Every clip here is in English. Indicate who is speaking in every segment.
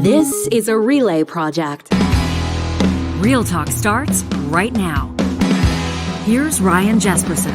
Speaker 1: This is a relay project.
Speaker 2: Real Talk starts right now. Here's Ryan Jesperson.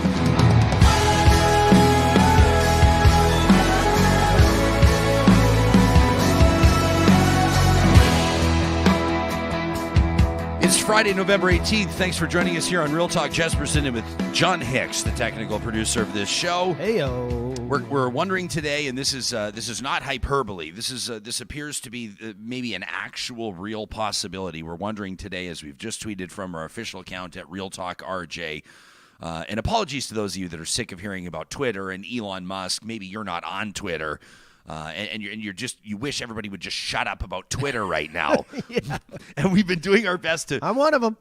Speaker 3: It's Friday, November 18th. Thanks for joining us here on Real Talk Jesperson and with John Hicks, the technical producer of this show.
Speaker 4: Heyo.
Speaker 3: We're wondering today, and this is not hyperbole. This appears to be maybe an actual real possibility. We're wondering today, as we've just tweeted from our official account at Real Talk RJ. And apologies to those of you that are sick of hearing about Twitter and Elon Musk. Maybe you're not on Twitter. And you wish everybody would just shut up about Twitter right now.
Speaker 4: Yeah.
Speaker 3: And we've been doing our best to.
Speaker 4: I'm one of them.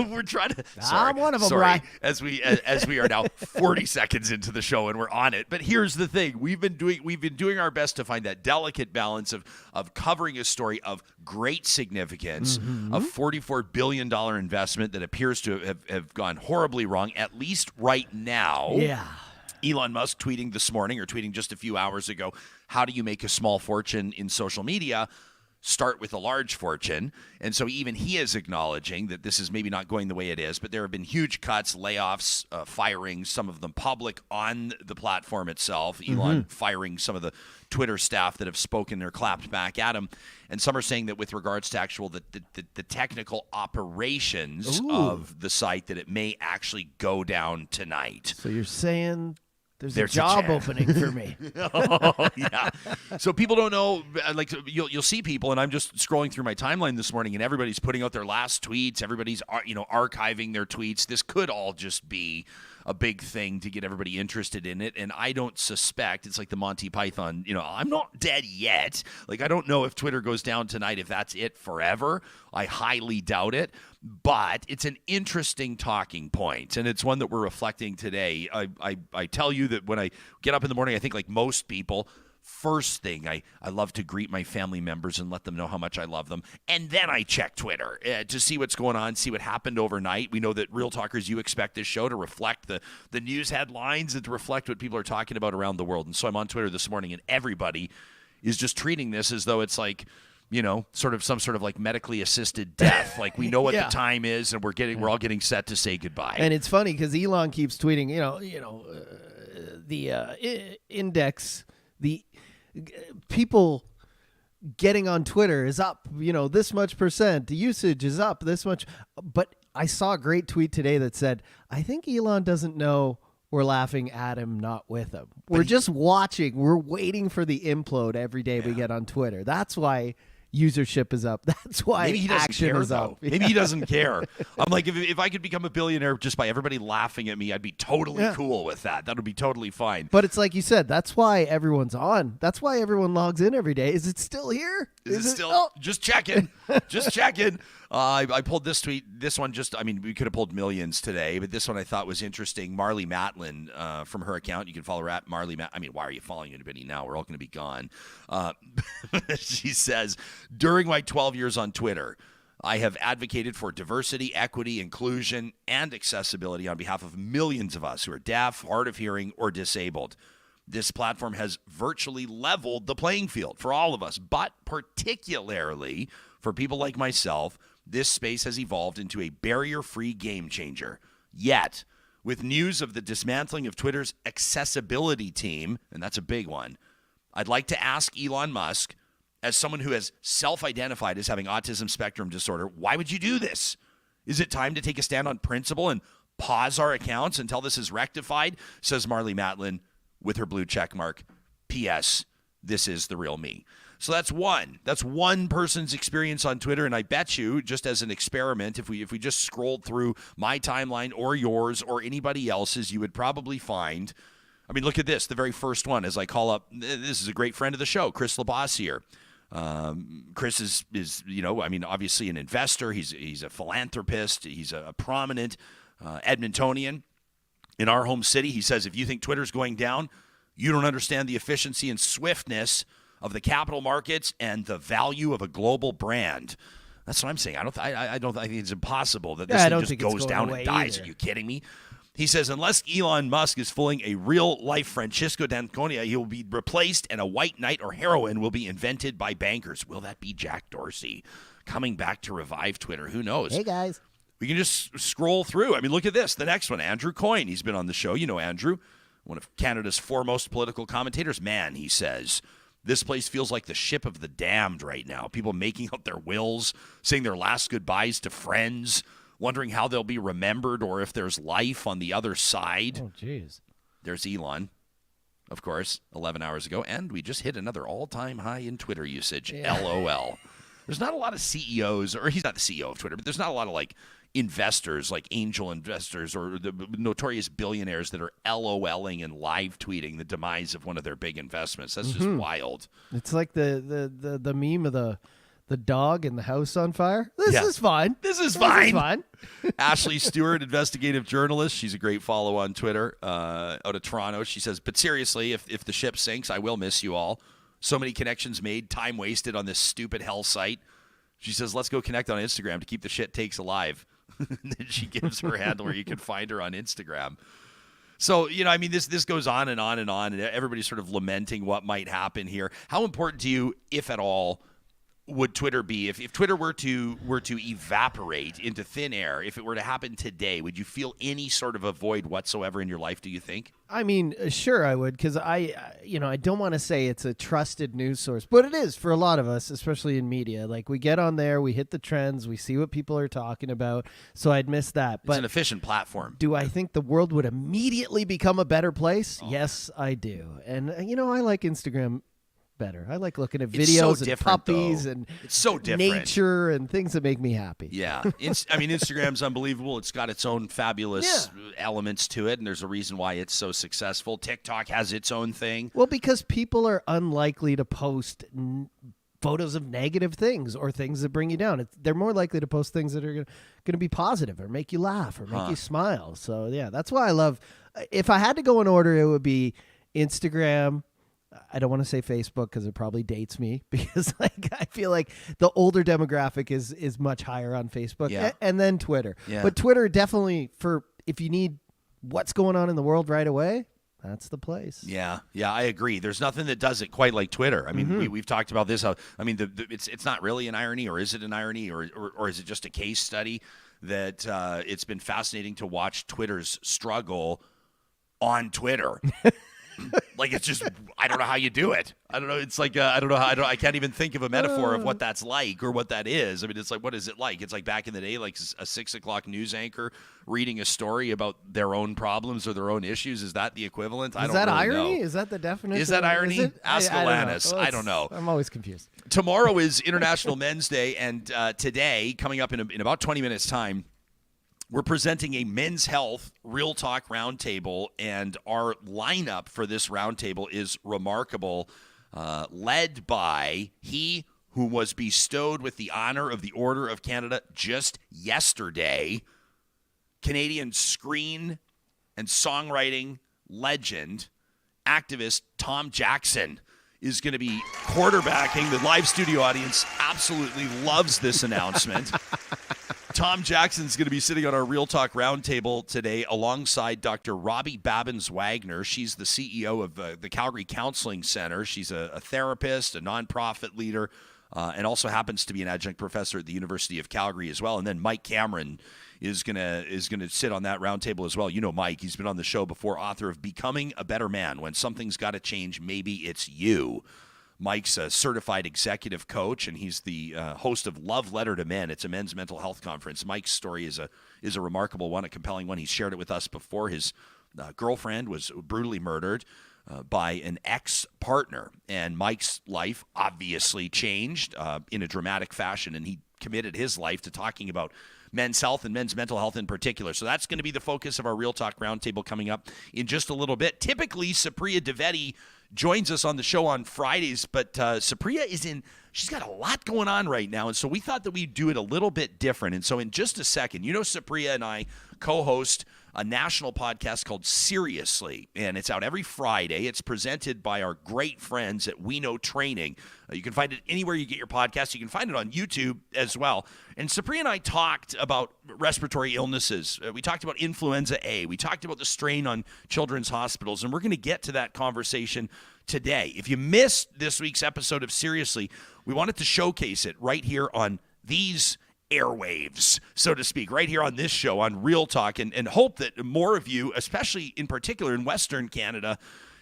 Speaker 3: We're trying to.
Speaker 4: I'm one of them,
Speaker 3: sorry,
Speaker 4: right?
Speaker 3: as we are now 40 seconds into the show and we're on it. But here's the thing: we've been doing our best to find that delicate balance of covering a story of great significance, a $44 billion investment that appears to have gone horribly wrong, at least right now.
Speaker 4: Yeah.
Speaker 3: Elon Musk tweeting this morning, or tweeting just a few hours ago, how do you make a small fortune in social media? Start with a large fortune. And so even he is acknowledging that this is maybe not going the way it is, but there have been huge cuts, layoffs, firings, some of them public on the platform itself. Elon firing some of the Twitter staff that have spoken or clapped back at him. And some are saying that with regards to actual the technical operations of the site, that it may actually go down tonight.
Speaker 4: So you're saying there's a job opening for me.
Speaker 3: Oh, yeah. So people don't know, like you'll see people, and I'm just scrolling through my timeline this morning, and everybody's putting out their last tweets. Everybody's archiving their tweets. This could all just be a big thing to get everybody interested in it, and I don't suspect it's like the Monty Python. I'm not dead yet. Like, I don't know if Twitter goes down tonight, if that's it forever. I highly doubt it. But it's an interesting talking point, and it's one that we're reflecting today. I tell you that when I get up in the morning, I think like most people, first thing, I love to greet my family members and let them know how much I love them. And then I check Twitter to see what's going on, see what happened overnight. We know that Real Talkers, you expect this show to reflect the news headlines and to reflect what people are talking about around the world. And so I'm on Twitter this morning, and everybody is just treating this as though it's like, sort of some sort of like medically assisted death. Like, we know what the time is, and we're all getting set to say goodbye.
Speaker 4: And it's funny because Elon keeps tweeting, the index, the people getting on Twitter is up, this much percent. The usage is up this much. But I saw a great tweet today that said, I think Elon doesn't know we're laughing at him, not with him. We're just watching. We're waiting for the implode every day we get on Twitter. That's why usership is up. That's why
Speaker 3: maybe he doesn't
Speaker 4: action
Speaker 3: care,
Speaker 4: is
Speaker 3: though.
Speaker 4: up.
Speaker 3: Maybe he doesn't care. I'm like, if I could become a billionaire just by everybody laughing at me, I'd be totally cool with that. That would be totally fine.
Speaker 4: But it's like you said, that's why everyone's on. That's why everyone logs in every day. Is it still here?
Speaker 3: Is it still? Oh. Just checking. Just checking. I pulled this tweet. This one we could have pulled millions today, but this one I thought was interesting. Marlee Matlin from her account. You can follow her at Marlee Matlin. Why are you following anybody now? We're all going to be gone. She says, during my 12 years on Twitter, I have advocated for diversity, equity, inclusion, and accessibility on behalf of millions of us who are deaf, hard of hearing, or disabled. This platform has virtually leveled the playing field for all of us, but particularly for people like myself, this space has evolved into a barrier-free game changer. Yet, with news of the dismantling of Twitter's accessibility team, and that's a big one, I'd like to ask Elon Musk, as someone who has self-identified as having autism spectrum disorder, why would you do this? Is it time to take a stand on principle and pause our accounts until this is rectified? Says Marlee Matlin with her blue check mark. P.S. This is the real me. So that's one. That's one person's experience on Twitter, and I bet you, just as an experiment, if we just scrolled through my timeline or yours or anybody else's, you would probably find, look at this, the very first one, as I call up, this is a great friend of the show, Chris Labossiere. Chris is obviously an investor. He's a philanthropist. He's a prominent Edmontonian in our home city. He says, if you think Twitter's going down, you don't understand the efficiency and swiftness of the capital markets and the value of a global brand. That's what I'm saying. I think it's impossible that this thing just goes down and dies.
Speaker 4: Either.
Speaker 3: Are you kidding me? He says, unless Elon Musk is fooling a real-life Francisco d'Anconia, he will be replaced and a white knight or heroine will be invented by bankers. Will that be Jack Dorsey coming back to revive Twitter? Who knows?
Speaker 4: Hey, guys.
Speaker 3: We can just scroll through. I mean, look at this. The next one, Andrew Coyne. He's been on the show. You know Andrew, one of Canada's foremost political commentators. Man, he says, this place feels like the ship of the damned right now. People making out their wills, saying their last goodbyes to friends, wondering how they'll be remembered or if there's life on the other side.
Speaker 4: Oh, jeez.
Speaker 3: There's Elon, of course, 11 hours ago. And we just hit another all-time high in Twitter usage. Yeah. LOL. There's not a lot of CEOs, or he's not the CEO of Twitter, but there's not a lot of, like, investors, like angel investors or the notorious billionaires that are LOLing and live tweeting the demise of one of their big investments. That's just wild.
Speaker 4: It's like the meme of the dog in the house on fire. This is fine.
Speaker 3: This is fine. Ashley Stewart, investigative journalist. She's a great follow on Twitter out of Toronto. She says, but seriously, if the ship sinks, I will miss you all. So many connections made, time wasted on this stupid hell site. She says, let's go connect on Instagram to keep the shit takes alive. And then she gives her handle where you can find her on Instagram. So, you know, I mean, this goes on and on and on, and everybody's sort of lamenting what might happen here. How important to you, if at all, would Twitter be if Twitter were to evaporate into thin air? If it were to happen today, would you feel any sort of a void whatsoever in your life, do you think?
Speaker 4: I mean, sure I would, because I don't want to say it's a trusted news source, but it is for a lot of us, especially in media. Like, we get on there, we hit the trends, we see what people are talking about, so I'd miss that. But
Speaker 3: it's an efficient platform.
Speaker 4: Do I think the world would immediately become a better place? Oh. Yes, I do. And, I like Instagram better. I like looking at videos and puppies and
Speaker 3: it's so different.
Speaker 4: Nature and things that make me happy.
Speaker 3: Yeah. I mean, Instagram's unbelievable. It's got its own fabulous elements to it, and there's a reason why it's so successful. TikTok has its own thing.
Speaker 4: Well, because people are unlikely to post photos of negative things or things that bring you down. They're more likely to post things that are going to be positive or make you laugh or make you smile. So, yeah, that's why I love – if I had to go in order, it would be Instagram – I don't want to say Facebook because it probably dates me because I feel like the older demographic is much higher on Facebook and then Twitter. Yeah. But Twitter definitely for if you need what's going on in the world right away, that's the place.
Speaker 3: Yeah, I agree. There's nothing that does it quite like Twitter. I mean, we've talked about this. It's not really an irony, or is it an irony, or is it just a case study that it's been fascinating to watch Twitter's struggle on Twitter. Like, it's just, I don't know how you do it. I don't know. It's like, I can't even think of a metaphor of what that's like or what that is. I mean, it's like, what is it like? It's like back in the day, like a 6 o'clock news anchor reading a story about their own problems or their own issues. Is that the equivalent? I don't really
Speaker 4: irony?
Speaker 3: know.
Speaker 4: Is that the definition?
Speaker 3: Is that irony? Ask Alanis. I don't know.
Speaker 4: I'm always confused.
Speaker 3: Tomorrow is International Men's Day, and today, coming up in about 20 minutes' time, we're presenting a men's health real talk roundtable, and our lineup for this roundtable is remarkable, led by he who was bestowed with the honor of the Order of Canada just yesterday, Canadian screen and songwriting legend, activist Tom Jackson is going to be quarterbacking. The live studio audience absolutely loves this announcement. Tom Jackson's going to be sitting on our Real Talk Roundtable today alongside Dr. Robbie Babins-Wagner. She's the CEO of the Calgary Counseling Center. She's a therapist, a nonprofit leader, and also happens to be an adjunct professor at the University of Calgary as well. And then Mike Cameron is gonna sit on that roundtable as well. You know Mike. He's been on the show before, author of Becoming a Better Man. When something's got to change, maybe it's you. Mike's a certified executive coach, and he's the host of Love Letter to Men. It's a men's mental health conference. Mike's story is a remarkable one, a compelling one. He's shared it with us before. His girlfriend was brutally murdered by an ex-partner, and Mike's life obviously changed in a dramatic fashion, and he committed his life to talking about men's health and men's mental health in particular. So that's going to be the focus of our Real Talk Roundtable coming up in just a little bit. Typically, Supriya Dwivedi joins us on the show on Fridays, but Supriya she's got a lot going on right now, and so we thought that we'd do it a little bit different. And so in just a second, Supriya and I co-host a national podcast called Seriously, and it's out every Friday. It's presented by our great friends at We Know Training. You can find it anywhere you get your podcast. You can find it on YouTube as well. And Supriya and I talked about respiratory illnesses. We talked about influenza A. We talked about the strain on children's hospitals, and we're going to get to that conversation today. If you missed this week's episode of Seriously, we wanted to showcase it right here on these airwaves, so to speak, right here on this show, on Real Talk, and hope that more of you, especially in particular in Western Canada,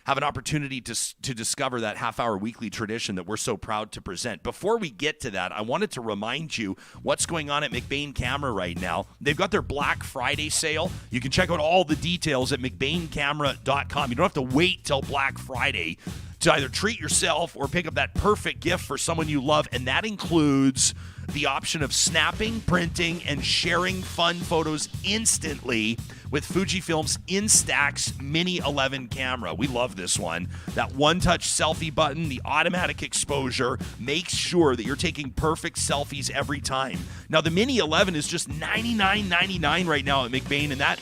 Speaker 3: have an opportunity to discover that half-hour weekly tradition that we're so proud to present. Before we get to that, I wanted to remind you what's going on at McBain Camera right now. They've got their Black Friday sale. You can check out all the details at mcbaincamera.com. You don't have to wait till Black Friday to either treat yourself or pick up that perfect gift for someone you love, and that includes the option of snapping, printing, and sharing fun photos instantly with Fujifilm's Instax Mini 11 camera. We love this one. That one-touch selfie button, the automatic exposure, makes sure that you're taking perfect selfies every time. Now, the Mini 11 is just $99.99 right now at McBain, and that,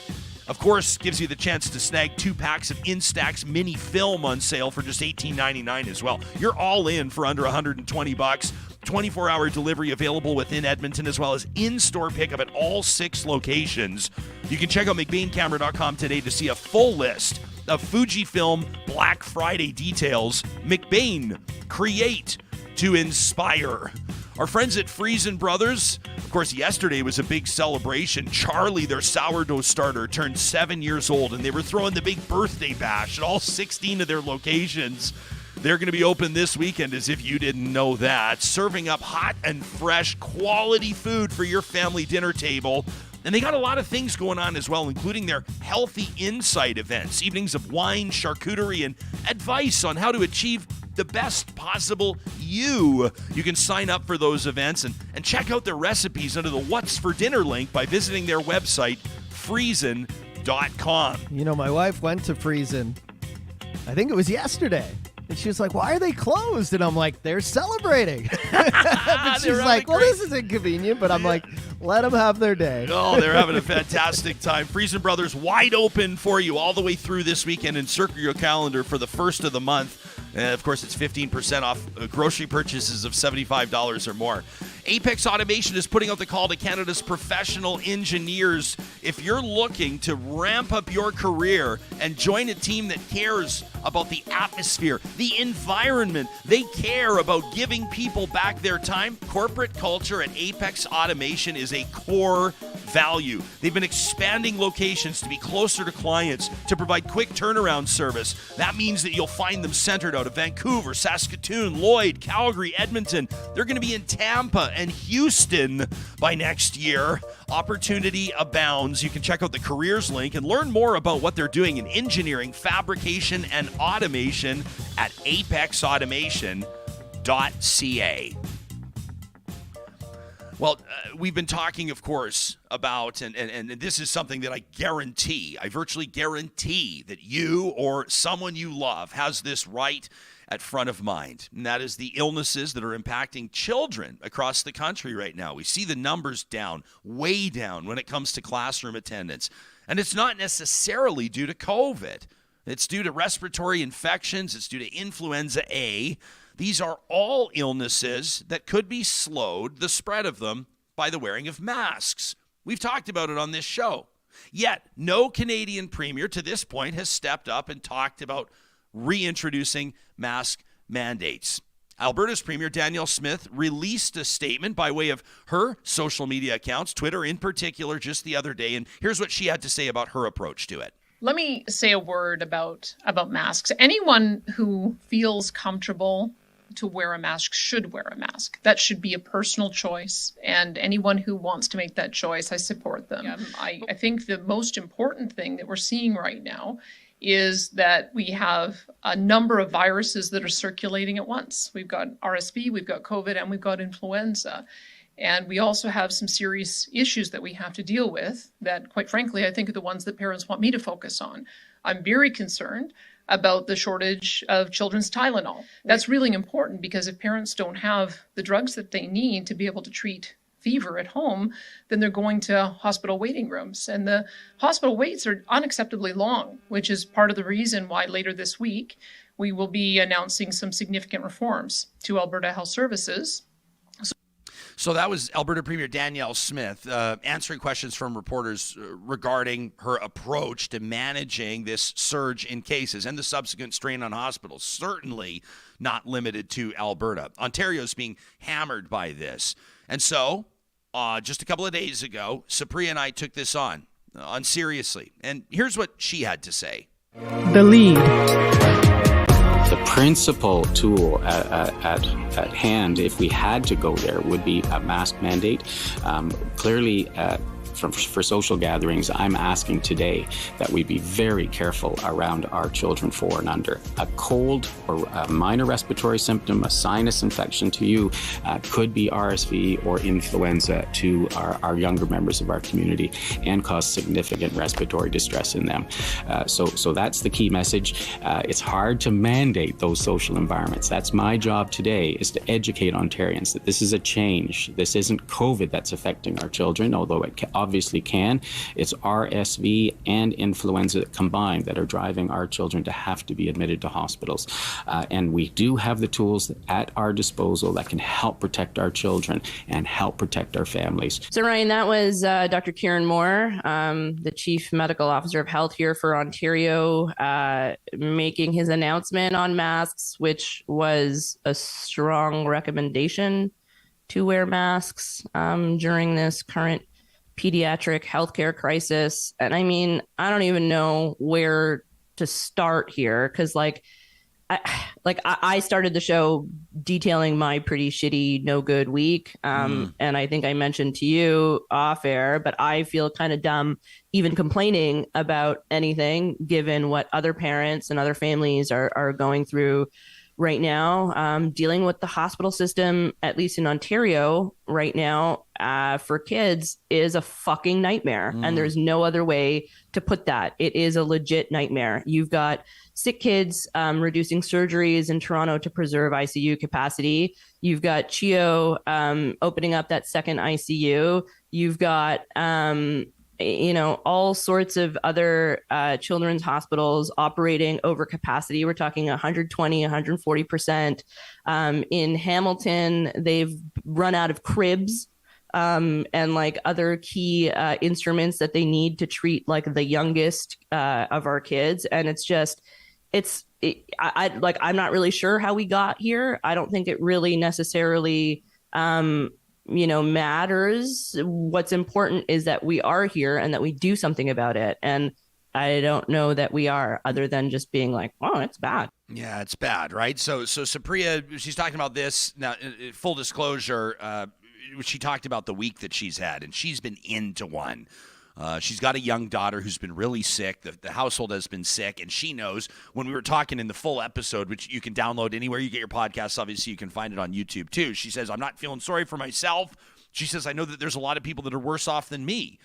Speaker 3: of course, gives you the chance to snag 2 packs of Instax Mini Film on sale for just $18.99 as well. You're all in for under $120. 24-hour delivery available within Edmonton, as well as in-store pickup at all 6 locations. You can check out McBainCamera.com today to see a full list of Fujifilm Black Friday details. McBain, create to inspire. Our friends at Friesen Brothers, of course, yesterday was a big celebration. Charlie, their sourdough starter, turned 7 years old, and they were throwing the big birthday bash at all 16 of their locations. They're going to be open this weekend, as if you didn't know that, serving up hot and fresh quality food for your family dinner table. And they got a lot of things going on as well, including their Healthy Insight events, evenings of wine, charcuterie, and advice on how to achieve the best possible you. You can sign up for those events and check out their recipes under the What's for Dinner link by visiting their website, friesen.com.
Speaker 4: You know, my wife went to Friesen, I think it was yesterday. And she was like, why are they closed? And I'm like, they're celebrating. But she's like, well, this is inconvenient. But I'm like, let them have their day.
Speaker 3: Oh, they're having a fantastic time. Friesen Brothers wide open for you all the way through this weekend, and circle your calendar for the first of the month. And of course, it's 15% off grocery purchases of $75 or more. Apex Automation is putting out the call to Canada's professional engineers. If you're looking to ramp up your career and join a team that cares about the atmosphere, the environment, they care about giving people back their time, corporate culture at Apex Automation is a core value. They've been expanding locations to be closer to clients, to provide quick turnaround service. That means that you'll find them centered out of Vancouver, Saskatoon, Lloyd, Calgary, Edmonton. They're going to be in Tampa and Houston by next year. Opportunity abounds. You can check out the careers link and learn more about what they're doing in engineering, fabrication, and automation at apexautomation.ca. Well, we've been talking, of course, about, and this is something that I virtually guarantee that you or someone you love has this right at front of mind, and that is the illnesses that are impacting children across the country right now. We see the numbers down, way down, when it comes to classroom attendance, and it's not necessarily due to COVID. It's due to respiratory infections. It's due to influenza A. These are all illnesses that could be slowed, the spread of them, by the wearing of masks. We've talked about it on this show. Yet, no Canadian premier to this point has stepped up and talked about reintroducing mask mandates. Alberta's Premier Danielle Smith released a statement by way of her social media accounts, Twitter in particular, just the other day, and here's what she had to say about her approach to it.
Speaker 5: Let me say a word about masks. Anyone who feels comfortable to wear a mask should wear a mask. That should be a personal choice, and anyone who wants to make that choice, I support them. I think the most important thing that we're seeing right now is that we have a number of viruses that are circulating at once. We've got RSV, we've got COVID, and we've got influenza. And we also have some serious issues that we have to deal with that, quite frankly, I think are the ones that parents want me to focus on. I'm very concerned about the shortage of children's Tylenol. That's really important because if parents don't have the drugs that they need to be able to treat fever at home, then they're going to hospital waiting rooms. And the hospital waits are unacceptably long, which is part of the reason why later this week we will be announcing some significant reforms to Alberta Health Services.
Speaker 3: So that was Alberta Premier Danielle Smith answering questions from reporters regarding her approach to managing this surge in cases and the subsequent strain on hospitals. Certainly not limited to Alberta. Ontario's being hammered by this. And so just a couple of days ago, Supriya and I took this on seriously. And here's what she had to say.
Speaker 6: The lead.
Speaker 7: The principal tool at hand, if we had to go there, would be a mask mandate. Clearly, for social gatherings, I'm asking today that we be very careful around our children 4 and under. A cold or a minor respiratory symptom, a sinus infection to you, could be RSV or influenza to our younger members of our community and cause significant respiratory distress in them. So that's the key message. It's hard to mandate those social environments. That's my job today, is to educate Ontarians that this is a change. This isn't COVID that's affecting our children, although it obviously can. It's RSV and influenza combined that are driving our children to have to be admitted to hospitals. And we do have the tools at our disposal that can help protect our children and help protect our families.
Speaker 6: So Ryan, that was Dr. Kieran Moore, the Chief Medical Officer of Health here for Ontario, making his announcement on masks, which was a strong recommendation to wear masks during this current pediatric healthcare crisis. And I mean, I don't even know where to start here, because I started the show detailing my pretty shitty, no good week. And I think I mentioned to you off air, but I feel kind of dumb even complaining about anything, given what other parents and other families are going through right now. Dealing with the hospital system, at least in Ontario right now, for kids is a fucking nightmare. And there's no other way to put that. It is a legit nightmare. You've got sick kids reducing surgeries in Toronto to preserve ICU capacity. You've got CHEO opening up that second ICU. You've got all sorts of other children's hospitals operating over capacity. We're talking 120, 140%. In Hamilton, they've run out of cribs and other key instruments that they need to treat the youngest of our kids. And I'm not really sure how we got here. I don't think it really necessarily matters. What's important is that we are here and that we do something about it. And I don't know that we are, other than just being like, oh, it's bad.
Speaker 3: Yeah, it's bad, right? So Supriya, she's talking about this now. Full disclosure, she talked about the week that she's had, and she's been into one. She's got a young daughter who's been really sick. The household has been sick, and she knows. When we were talking in the full episode, which you can download anywhere you get your podcasts, obviously you can find it on YouTube too. She says, I'm not feeling sorry for myself. She says, I know that there's a lot of people that are worse off than me.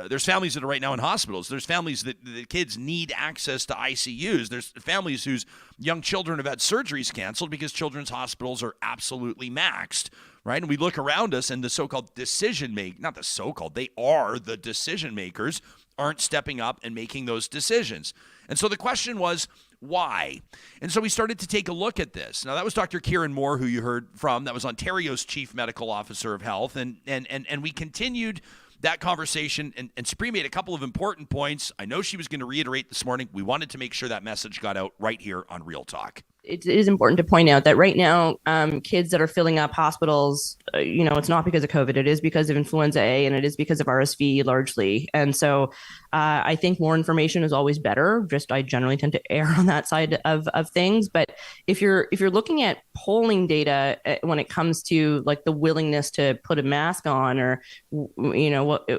Speaker 3: There's families that are right now in hospitals. There's families that the kids need access to ICUs. There's families whose young children have had surgeries canceled because children's hospitals are absolutely maxed, right? And we look around us and the so-called not the so-called, they are the decision makers, aren't stepping up and making those decisions. And so the question was, why? And so we started to take a look at this. Now, that was Dr. Kieran Moore, who you heard from. That was Ontario's Chief Medical Officer of Health. And we continued that conversation, and Supriya made a couple of important points. I know she was going to reiterate this morning. We wanted to make sure that message got out right here on Real Talk.
Speaker 6: It is important to point out that right now, kids that are filling up hospitals, it's not because of COVID. It is because of influenza A, and it is because of RSV largely. And so I think more information is always better. I generally tend to err on that side of things. But if you're looking at polling data when it comes to the willingness to put a mask on, or,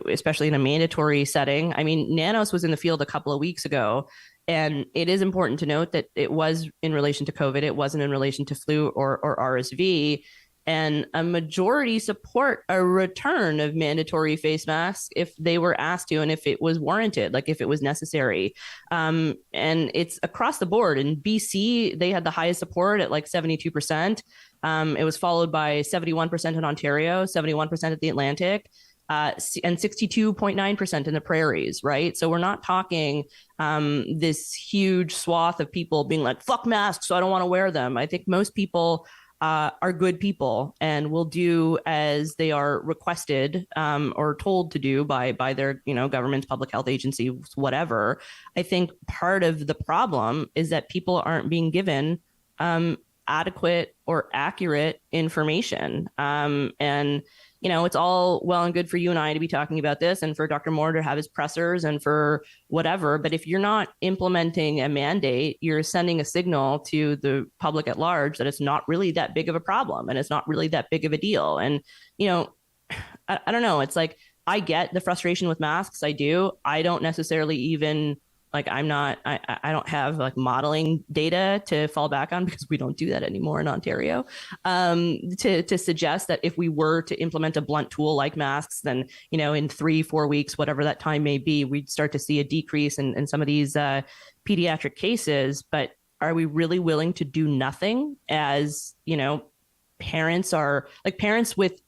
Speaker 6: especially in a mandatory setting, I mean, Nanos was in the field a couple of weeks ago. And it is important to note that it was in relation to COVID. It wasn't in relation to flu or RSV. and a majority support a return of mandatory face masks if they were asked to and if it was warranted, like if it was necessary. And it's across the board. In BC, they had the highest support at like 72%. It was followed by 71% in Ontario, 71% at the Atlantic, and 62.9% in the prairies, right? So we're not talking this huge swath of people being like, fuck masks, so I don't want to wear them. I think most people are good people and will do as they are requested or told to do by their, governments, public health agencies, whatever. I think part of the problem is that people aren't being given adequate or accurate information. And it's all well and good for you and I to be talking about this and for Dr. Moore to have his pressers and for whatever. But if you're not implementing a mandate, you're sending a signal to the public at large that it's not really that big of a problem and it's not really that big of a deal. And, I don't know. It's like, I get the frustration with masks. I do. I don't necessarily even I don't have like modeling data to fall back on because we don't do that anymore in Ontario, to suggest that if we were to implement a blunt tool like masks, then, in 3-4 weeks, whatever that time may be, we'd start to see a decrease in some of these pediatric cases. But are we really willing to do nothing as, parents with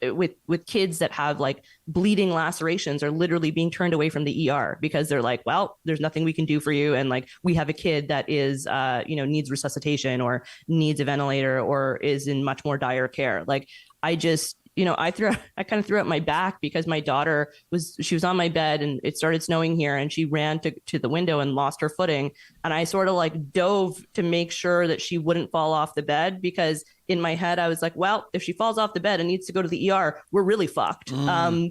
Speaker 6: kids that have like bleeding lacerations are literally being turned away from the ER because they're like, well, there's nothing we can do for you. And like, we have a kid that is, needs resuscitation or needs a ventilator or is in much more dire care. Like, I just, I kind of threw out my back because my daughter she was on my bed and it started snowing here and she ran to the window and lost her footing. And I sort of like dove to make sure that she wouldn't fall off the bed because in my head, I was like, well, if she falls off the bed and needs to go to the ER, we're really fucked.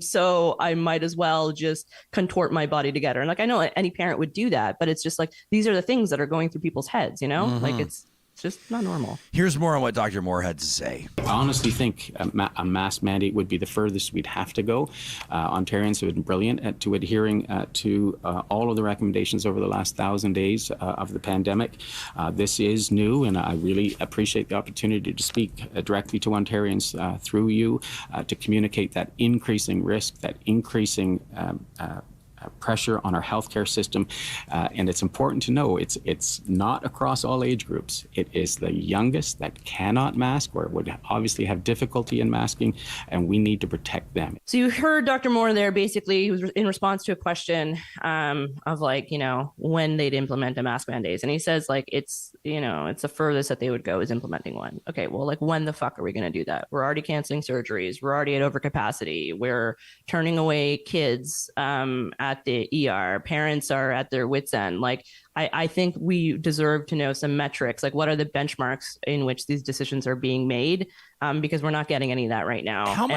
Speaker 6: So I might as well just contort my body together. And like, I know any parent would do that, but it's just like, these are the things that are going through people's heads, like it's just not normal.
Speaker 3: Here's more on what Dr. Moore had to say.
Speaker 7: I honestly think a mask mandate would be the furthest we'd have to go. Ontarians have been brilliant at adhering to all of the recommendations over the last 1,000 days of the pandemic. This is new, and I really appreciate the opportunity to speak directly to Ontarians through you to communicate that increasing risk, that increasing pressure on our healthcare system, and it's important to know it's not across all age groups. It is the youngest that cannot mask or would obviously have difficulty in masking, and we need to protect them.
Speaker 6: So you heard Dr. Moore there. Basically, he was in response to a question of like, when they'd implement a mask mandate, and he says like it's the furthest that they would go is implementing one. Okay, well, like when the fuck are we going to do that? We're already canceling surgeries. We're already at overcapacity. We're turning away kids at the ER. Parents are at their wits' end. Like, I think we deserve to know some metrics. Like, what are the benchmarks in which these decisions are being made? Because we're not getting any of that right now.
Speaker 3: How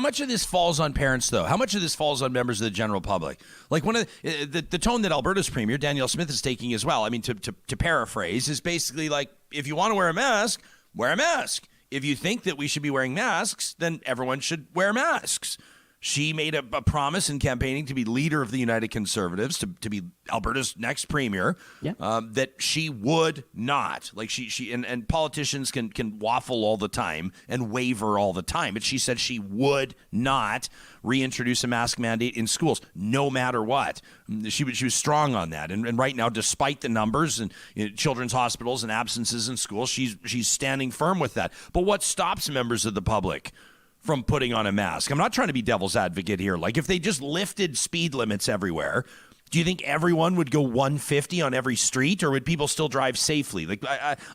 Speaker 3: much of this falls on parents, though? How much of this falls on members of the general public? Like, one of the tone that Alberta's premier, Danielle Smith, is taking as well, I mean, to paraphrase, is basically like, if you want to wear a mask, wear a mask. If you think that we should be wearing masks, then everyone should wear masks. She made a promise in campaigning to be leader of the United Conservatives, to be Alberta's next premier, that she would not. Like and politicians can waffle all the time and waver all the time, but she said she would not reintroduce a mask mandate in schools, no matter what. She was strong on that. And right now, despite the numbers and children's hospitals and absences in schools, she's standing firm with that. But what stops members of the public from putting on a mask? I'm not trying to be devil's advocate here. Like, if they just lifted speed limits everywhere, do you think everyone would go 150 on every street, or would people still drive safely? Like,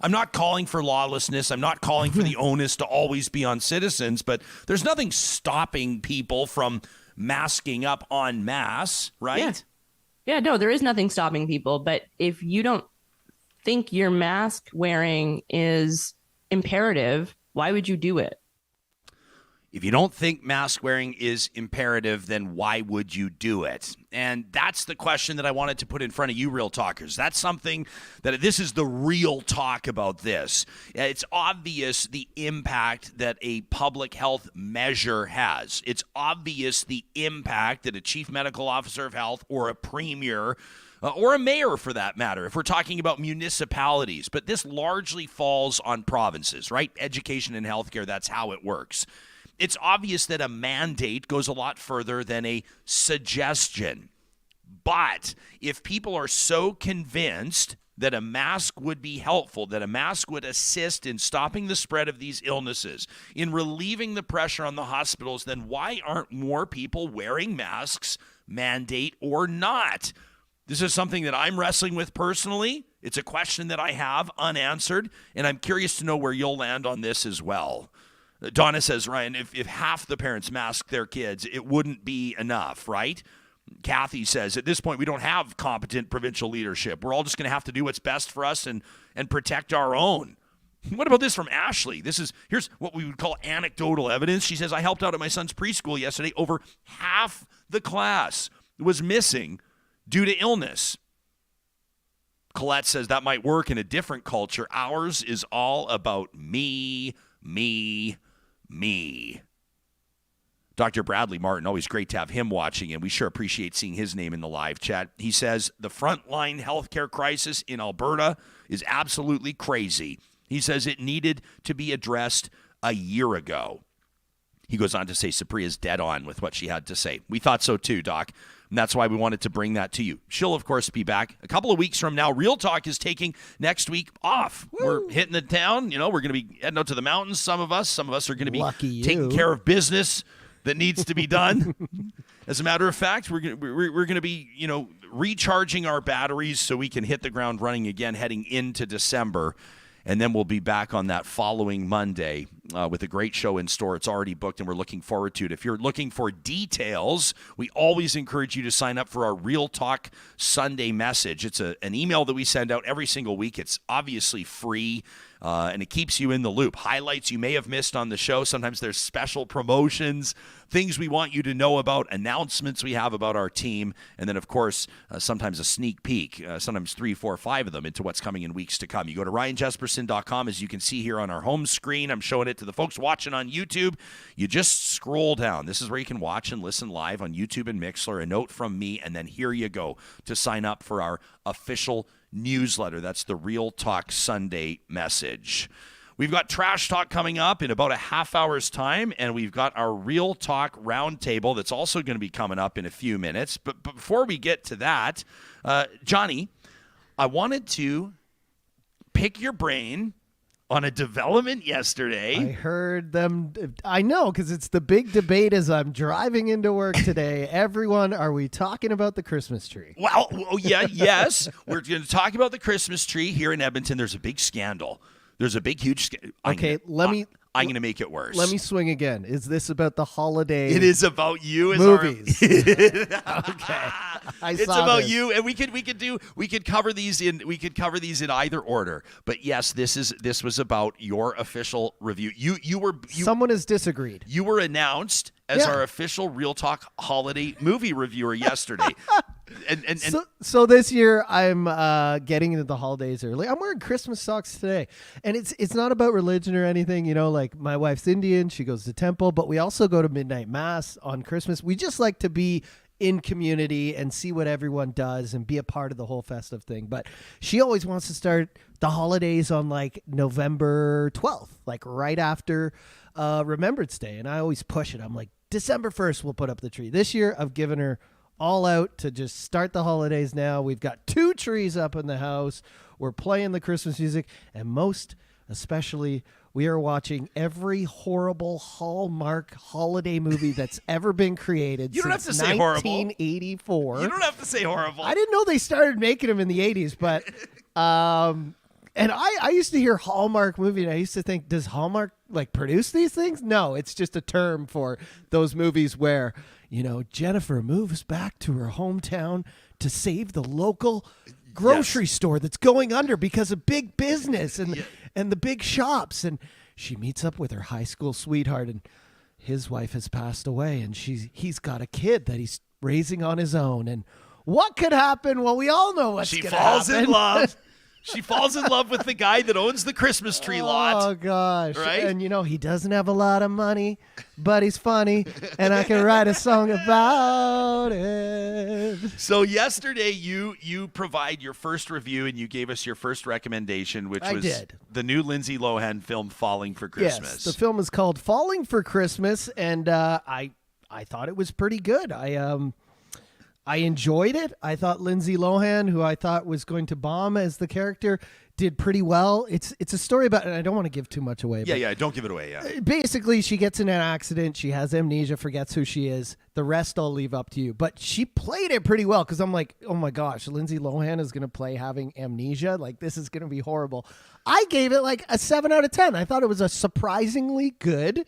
Speaker 3: I'm not calling for lawlessness. I'm not calling for the onus to always be on citizens, but there's nothing stopping people from masking up en masse, right?
Speaker 6: Yeah, no, there is nothing stopping people. But if you don't think your mask wearing is imperative, why would you do it?
Speaker 3: If you don't think mask wearing is imperative, then why would you do it? And that's the question that I wanted to put in front of you, Real Talkers. That's something that this is the real talk about this. It's obvious the impact that a public health measure has. It's obvious the impact that a chief medical officer of health or a premier or a mayor for that matter, if we're talking about municipalities. But this largely falls on provinces, right? Education and healthcare, that's how it works. It's obvious that a mandate goes a lot further than a suggestion. But if people are so convinced that a mask would be helpful, that a mask would assist in stopping the spread of these illnesses, in relieving the pressure on the hospitals, then why aren't more people wearing masks, mandate or not? This is something that I'm wrestling with personally. It's a question that I have unanswered, and I'm curious to know where you'll land on this as well. Donna says, Ryan, if half the parents mask their kids, it wouldn't be enough, right? Kathy says, at this point, we don't have competent provincial leadership. We're all just going to have to do what's best for us and protect our own. What about this from Ashley? Here's what we would call anecdotal evidence. She says, I helped out at my son's preschool yesterday. Over half the class was missing due to illness. Colette says that might work in a different culture. Ours is all about me, me, me. Dr. Bradley Martin, always great to have him watching, and we sure appreciate seeing his name in the live chat. He says the frontline healthcare crisis in Alberta is absolutely crazy. He says it needed to be addressed a year ago. He goes on to say Supriya's dead on with what she had to say. We thought so too, Doc, and that's why we wanted to bring that to you. She'll, of course, be back a couple of weeks from now. Real Talk is taking next week off. Woo. We're hitting the town. You know, we're going to be heading out to the mountains, some of us. Some of us are going to be taking care of business that needs to be done. As a matter of fact, we're going to be, recharging our batteries so we can hit the ground running again heading into December. And then we'll be back on that following Monday with a great show in store. It's already booked, and we're looking forward to it. If you're looking for details, we always encourage you to sign up for our Real Talk Sunday message. It's an email that we send out every single week. It's obviously free, and it keeps you in the loop. Highlights you may have missed on the show. Sometimes there's special promotions, things we want you to know about, announcements we have about our team, and then, of course, sometimes a sneak peek, sometimes 3, 4, 5 of them into what's coming in weeks to come. You go to ryanjesperson.com, as you can see here on our home screen. I'm showing it to the folks watching on YouTube. You just scroll down. This is where you can watch and listen live on YouTube and Mixler. A note from me, and then here you go to sign up for our official newsletter. That's the Real Talk Sunday message. We've got Trash Talk coming up in about a half hour's time, and we've got our Real Talk Roundtable that's also going to be coming up in a few minutes. But before we get to that, Johnny, I wanted to pick your brain on a development yesterday.
Speaker 4: I heard them. I know, because it's the big debate as I'm driving into work today. Everyone, are we talking about the Christmas tree?
Speaker 3: Well, yeah, yes. We're going to talk about the Christmas tree here in Edmonton. There's a big scandal. There's a big, huge scandal.
Speaker 4: Okay,
Speaker 3: I'm going to make it worse.
Speaker 4: Let me swing again. Is this about the holiday?
Speaker 3: It is about you as
Speaker 4: movies.
Speaker 3: Okay.
Speaker 4: It's
Speaker 3: about you, and we could cover these in either order. But yes, this was about your official review.
Speaker 4: Someone has disagreed.
Speaker 3: You were announced as our official Real Talk holiday movie reviewer yesterday.
Speaker 4: So this year I'm getting into the holidays early. I'm wearing Christmas socks today, and it's not about religion or anything. Like my wife's Indian, she goes to temple, but we also go to midnight mass on Christmas. We just like to be in community and see what everyone does and be a part of the whole festive thing. But she always wants to start the holidays on like November 12th, like right after Remembrance Day, and I always push it. I'm like, December 1st we'll put up the tree. This year I've given her all out to just start the holidays now. We've got 2 trees up in the house. We're playing the Christmas music, and most especially, we are watching every horrible Hallmark holiday movie that's ever been created.
Speaker 3: You don't have to say horrible.
Speaker 4: 1984.
Speaker 3: You don't have to say horrible.
Speaker 4: I didn't know they started making them in the 80s, but and I used to hear Hallmark movie, and I used to think, does Hallmark like produce these things? No, it's just a term for those movies where, Jennifer moves back to her hometown to save the local grocery store that's going under because of big business and the big shops. And she meets up with her high school sweetheart, and his wife has passed away, and he's got a kid that he's raising on his own. And what could happen? Well, we all know what's going to happen.
Speaker 3: She falls in love. She falls in love with the guy that owns the Christmas tree lot.
Speaker 4: Oh, gosh.
Speaker 3: Right?
Speaker 4: And, he doesn't have a lot of money, but he's funny, and I can write a song about it.
Speaker 3: So yesterday, you provide your first review, and you gave us your first recommendation, which was the new Lindsay Lohan film, Falling for Christmas.
Speaker 4: Yes, the film is called Falling for Christmas, and I thought it was pretty good. I enjoyed it. I thought Lindsay Lohan, who I thought was going to bomb as the character, did pretty well. It's a story about, and I don't want to give too much away.
Speaker 3: Yeah, don't give it away. Yeah.
Speaker 4: Basically, she gets in an accident. She has amnesia, forgets who she is. The rest I'll leave up to you. But she played it pretty well because I'm like, oh my gosh, Lindsay Lohan is going to play having amnesia. Like, this is going to be horrible. I gave it like a 7 out of 10. I thought it was a surprisingly good,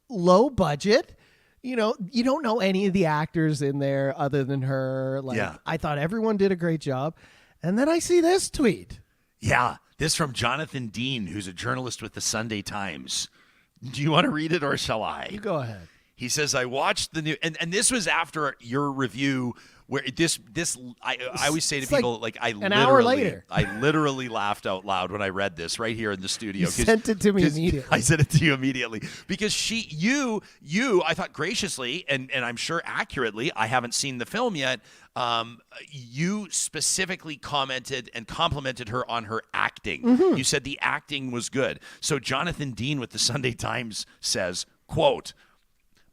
Speaker 4: low budget. You don't know any of the actors in there other than her. I thought everyone did a great job. And then I see this tweet.
Speaker 3: Yeah, this from Jonathan Dean, who's a journalist with the Sunday Times. Do you want to read it or shall I?
Speaker 4: You go ahead.
Speaker 3: He says, I watched the new, and this was after your review where I always say to people,
Speaker 4: an hour later.
Speaker 3: I literally laughed out loud when I read this right here in the studio.
Speaker 4: You sent it to me immediately.
Speaker 3: I sent it to you immediately because you, I thought graciously and I'm sure accurately, I haven't seen the film yet. You specifically commented and complimented her on her acting. Mm-hmm. You said the acting was good. So Jonathan Dean with the Sunday Times says, quote,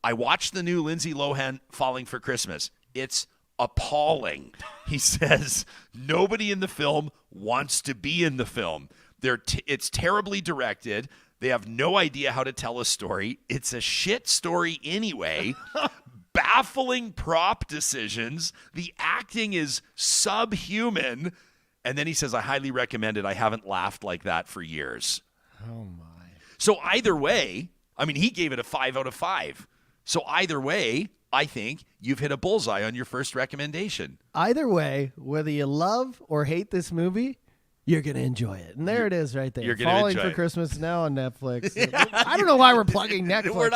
Speaker 3: I watched the new Lindsay Lohan Falling for Christmas. It's appalling. He says, nobody in the film wants to be in the film. It's terribly directed. They have no idea how to tell a story. It's a shit story anyway. Baffling prop decisions. The acting is subhuman. And then he says, I highly recommend it. I haven't laughed like that for years.
Speaker 4: Oh, my.
Speaker 3: So either way, I mean, he gave it a 5 out of 5. So either way, I think you've hit a bullseye on your first recommendation.
Speaker 4: Either way, whether you love or hate this movie, you're going to enjoy it. And there it is right there.
Speaker 3: You're going to
Speaker 4: Falling
Speaker 3: enjoy
Speaker 4: for
Speaker 3: it.
Speaker 4: Christmas now on Netflix. I don't know why we're plugging Netflix.
Speaker 3: We're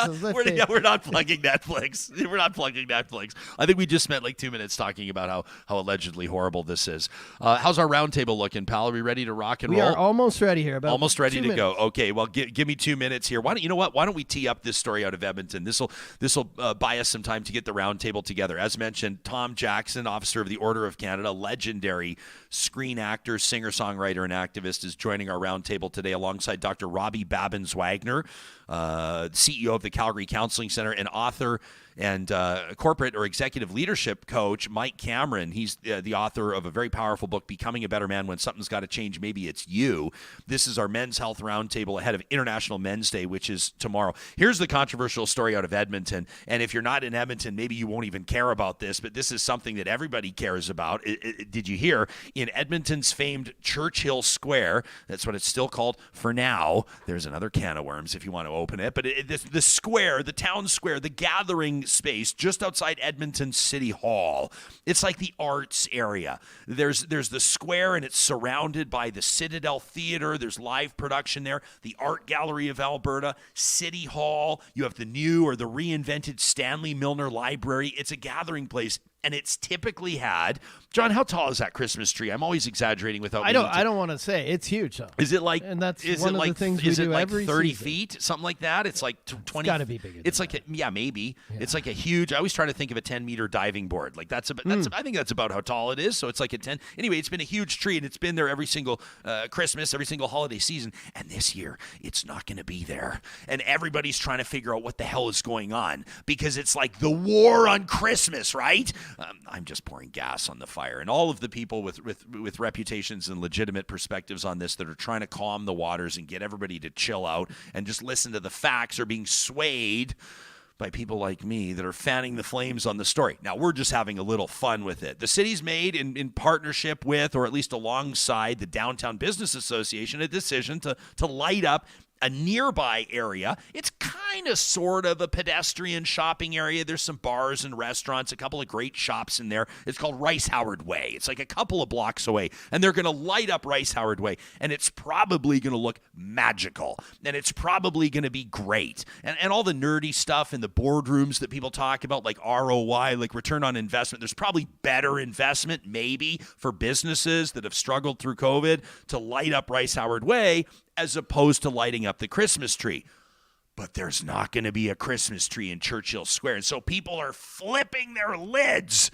Speaker 3: not plugging Netflix. We're not plugging Netflix. I think we just spent like 2 minutes talking about how allegedly horrible this is. How's our roundtable looking, pal? Are we ready to rock and roll?
Speaker 4: We are almost ready here.
Speaker 3: Almost ready to go.
Speaker 4: Minutes.
Speaker 3: Okay, well, give me 2 minutes here. Why don't we tee up this story out of Edmonton? This will buy us some time to get the roundtable together. As mentioned, Tom Jackson, Officer of the Order of Canada, legendary screen actor, singer-songwriter, and activist, is joining our roundtable today alongside Dr. Robbie Babins-Wagner, CEO of the Calgary Counseling Center, and author and corporate or executive leadership coach Mike Cameron. He's the author of a very powerful book, Becoming a Better Man When Something's Got to Change, Maybe It's You. This is our Men's Health Roundtable ahead of International Men's Day, which is tomorrow. Here's the controversial story out of Edmonton, and if you're not in Edmonton, maybe you won't even care about this, but this is something that everybody cares about. Did you hear? In Edmonton's famed Churchill Square, that's what it's still called for now. There's another can of worms if you want to open it, but the square, the town square, the gathering space just outside Edmonton City Hall. It's like the arts area. There's the square, and it's surrounded by the Citadel Theatre. There's live production there. The Art Gallery of Alberta, City Hall. You have the new or the reinvented Stanley Milner Library. It's a gathering place. And it's typically had, John, how tall is that Christmas tree? I'm always exaggerating without.
Speaker 4: I don't want to say it's huge. Though.
Speaker 3: Is it like?
Speaker 4: And that's
Speaker 3: is
Speaker 4: one
Speaker 3: it
Speaker 4: of
Speaker 3: like,
Speaker 4: the things we
Speaker 3: is
Speaker 4: do
Speaker 3: it like
Speaker 4: every
Speaker 3: 30
Speaker 4: season.
Speaker 3: feet, something like that? It's like 20.
Speaker 4: It's got to be bigger.
Speaker 3: It's like maybe. Yeah. It's like a huge. I always try to think of a 10-meter diving board. Like that's I think that's about how tall it is. So it's like a 10. Anyway, it's been a huge tree, and it's been there every single Christmas, every single holiday season. And this year, it's not going to be there. And everybody's trying to figure out what the hell is going on because it's like the war on Christmas, right? I'm just pouring gas on the fire, and all of the people with reputations and legitimate perspectives on this that are trying to calm the waters and get everybody to chill out and just listen to the facts are being swayed by people like me that are fanning the flames on the story. Now, we're just having a little fun with it. The city's made, in partnership with, or at least alongside, the Downtown Business Association, a decision to light up a nearby area. It's kind of sort of a pedestrian shopping area. There's some bars and restaurants, a couple of great shops in there. It's called Rice Howard Way. It's like a couple of blocks away, and they're going to light up Rice Howard Way, and it's probably going to look magical, and it's probably going to be great. And all the nerdy stuff in the boardrooms that people talk about, like ROI, like return on investment, there's probably better investment maybe for businesses that have struggled through COVID to light up Rice Howard Way as opposed to lighting up the Christmas tree. But there's not going to be a Christmas tree in Churchill Square. And so people are flipping their lids.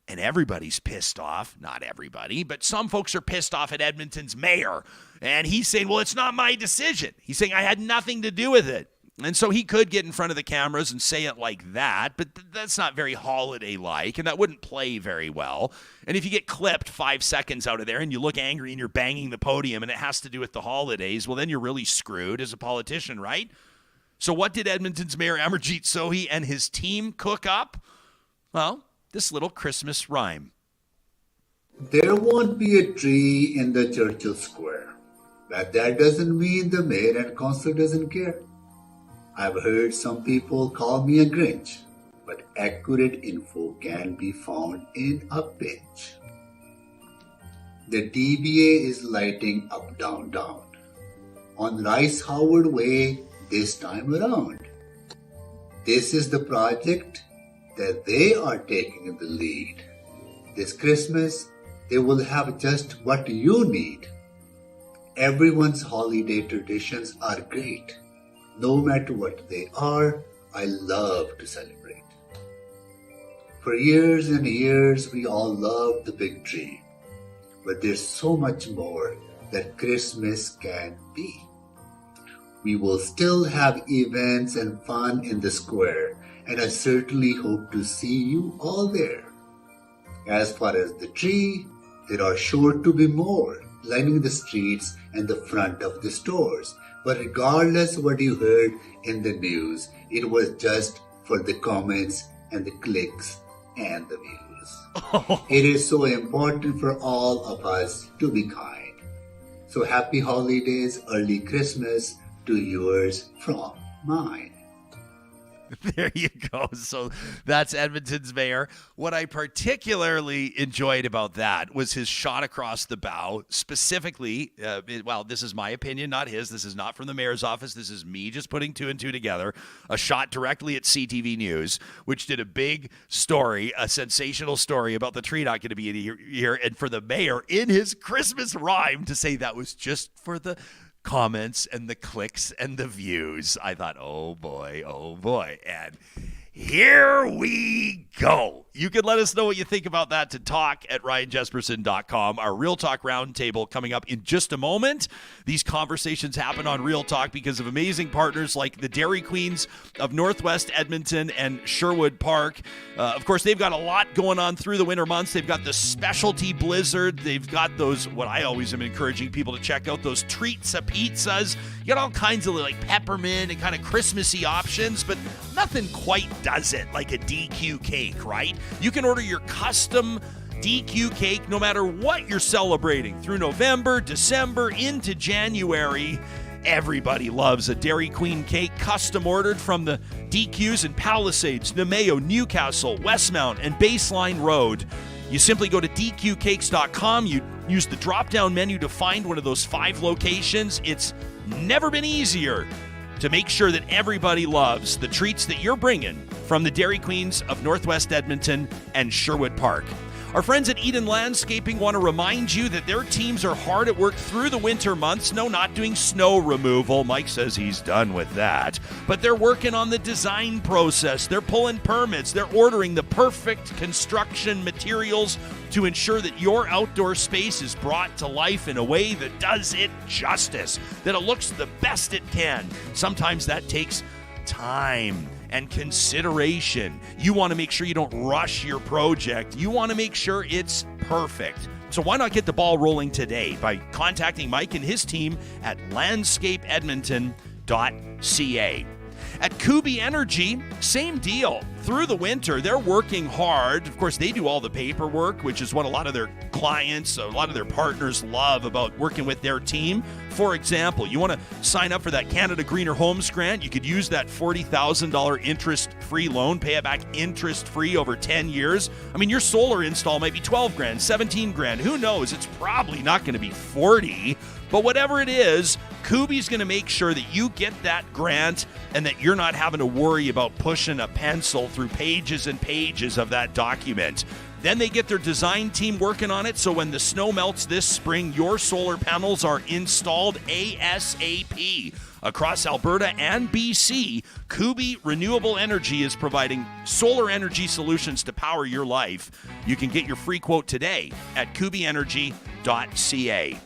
Speaker 3: And everybody's pissed off. Not everybody, but some folks are pissed off at Edmonton's mayor. And he's saying, well, it's not my decision. He's saying I had nothing to do with it. And so he could get in front of the cameras and say it like that, but that's not very holiday-like, and that wouldn't play very well. And if you get clipped 5 seconds out of there and you look angry and you're banging the podium and it has to do with the holidays, well, then you're really screwed as a politician, right? So what did Edmonton's Mayor Amarjeet Sohi and his team cook up? Well, this little Christmas rhyme.
Speaker 8: There won't be a tree in the Churchill Square, but that doesn't mean the mayor and council doesn't care. I've heard some people call me a Grinch, but accurate info can be found in a pinch. The DBA is lighting up downtown on Rice Howard Way this time around. This is the project that they are taking the lead. This Christmas, they will have just what you need. Everyone's holiday traditions are great. No matter what they are, I love to celebrate. For years and years, we all loved the big tree. But there's so much more that Christmas can be. We will still have events and fun in the square, and I certainly hope to see you all there. As far as the tree, there are sure to be more lining the streets and the front of the stores. But regardless what you heard in the news, it was just for the comments and the clicks and the views. It is so important for all of us to be kind. So happy holidays, early Christmas to yours from mine.
Speaker 3: There you go. So that's Edmonton's mayor. What I particularly enjoyed about that was his shot across the bow, specifically, well, this is my opinion, not his. This is not from the mayor's office. This is me just putting two and two together. A shot directly at CTV News, which did a big story, a sensational story about the tree not going to be here. And for the mayor in his Christmas rhyme to say that was just for the comments and the clicks and the views. I thought, oh boy. And here we go. You can let us know what you think about that to talk@ryanjesperson.com. Our Real Talk Roundtable coming up in just a moment. These conversations happen on Real Talk because of amazing partners like the Dairy Queens of Northwest Edmonton and Sherwood Park. Of course, they've got a lot going on through the winter months. They've got the specialty blizzard. They've got those, what I always am encouraging people to check out, those treats pizzas. You got all kinds of like peppermint and kind of Christmassy options, but nothing quite does it like a DQ cake, right? You can order your custom DQ cake no matter what you're celebrating through November, December, into January. Everybody loves a Dairy Queen cake custom ordered from the DQs in Palisades, Nemeo, Newcastle, Westmount, and Baseline Road. You simply go to dqcakes.com. You use the drop-down menu to find one of those 5 locations. It's never been easier to make sure that everybody loves the treats that you're bringing from the Dairy Queens of Northwest Edmonton and Sherwood Park. Our friends at Eden Landscaping want to remind you that their teams are hard at work through the winter months. No, not doing snow removal. Mike says he's done with that. But they're working on the design process. They're pulling permits. They're ordering the perfect construction materials to ensure that your outdoor space is brought to life in a way that does it justice, that it looks the best it can. Sometimes that takes time and consideration. You want to make sure you don't rush your project. You want to make sure it's perfect. So why not get the ball rolling today by contacting Mike and his team at landscapeedmonton.ca. At Kubi Energy, same deal. Through the winter, they're working hard. Of course, they do all the paperwork, which is what a lot of their clients, a lot of their partners love about working with their team. For example, you want to sign up for that Canada Greener Homes grant. You could use that $40,000 interest-free loan, pay it back interest-free over 10 years. I mean, your solar install might be 12 grand, 17 grand. Who knows? It's probably not going to be 40. But whatever it is, Kubi's going to make sure that you get that grant and that you're not having to worry about pushing a pencil through pages and pages of that document. Then they get their design team working on it, so when the snow melts this spring, your solar panels are installed ASAP. Across Alberta and BC, Kubi Renewable Energy is providing solar energy solutions to power your life. You can get your free quote today at kubienergy.ca.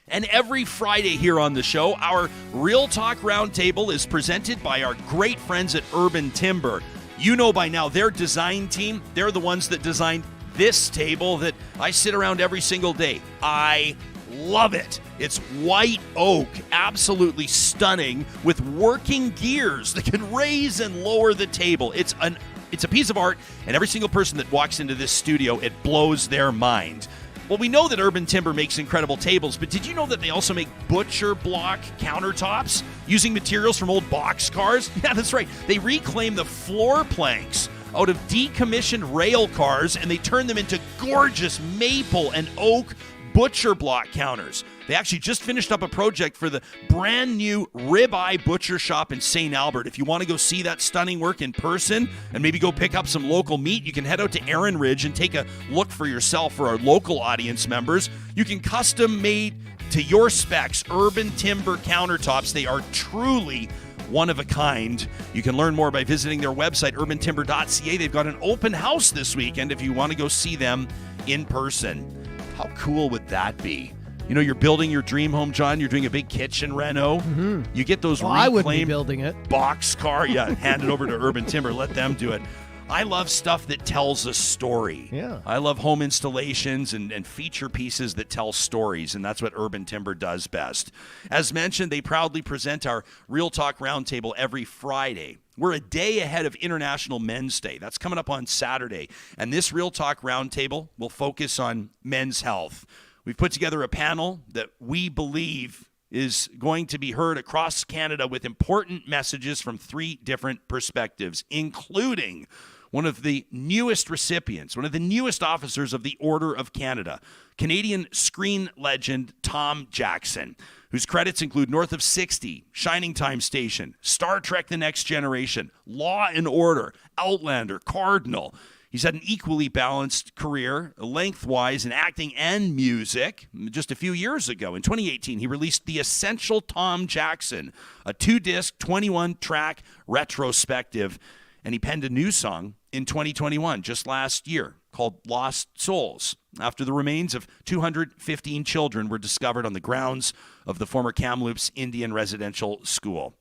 Speaker 3: And every Friday here on the show, our Real Talk Roundtable is presented by our great friends at Urban Timber. You know by now, their design team, they're the ones that designed this table that I sit around every single day. I love it. It's white oak, absolutely stunning, with working gears that can raise and lower the table. It's a piece of art, and every single person that walks into this studio, it blows their mind. Well, we know that Urban Timber makes incredible tables, but did you know that they also make butcher block countertops using materials from old boxcars? Yeah, that's right. They reclaim the floor planks out of decommissioned rail cars, and they turn them into gorgeous maple and oak butcher block counters. They actually just finished up a project for the brand new Ribeye Butcher Shop in St. Albert. If you want to go see that stunning work in person and maybe go pick up some local meat, you can head out to Erin Ridge and take a look for yourself for our local audience members. You can custom made to your specs Urban Timber countertops. They are truly one of a kind. You can learn more by visiting their website, urbantimber.ca. They've got an open house this weekend if you want to go see them in person. How cool would that be? You know, you're building your dream home, John. You're doing a big kitchen reno. Mm-hmm. You get those
Speaker 4: I would be
Speaker 3: reclaimed
Speaker 4: building it.
Speaker 3: boxcar. Yeah, hand it over to Urban Timber. Let them do it. I love stuff that tells a story.
Speaker 4: Yeah.
Speaker 3: I love home installations and feature pieces that tell stories, and that's what Urban Timber does best. As mentioned, they proudly present our Real Talk Roundtable every Friday. We're a day ahead of International Men's Day. That's coming up on Saturday. And this Real Talk Roundtable will focus on men's health. We've put together a panel that we believe is going to be heard across Canada with important messages from 3 different perspectives, including one of the newest recipients, one of the newest officers of the Order of Canada, Canadian screen legend Tom Jackson, whose credits include North of 60, Shining Time Station, Star Trek The Next Generation, Law and Order, Outlander, Cardinal. He's had an equally balanced career, lengthwise in acting and music. Just a few years ago, in 2018, he released The Essential Tom Jackson, a 2-disc, 21-track retrospective, and he penned a new song in 2021, just last year, called Lost Souls, after the remains of 215 children were discovered on the grounds of the former Kamloops Indian Residential School.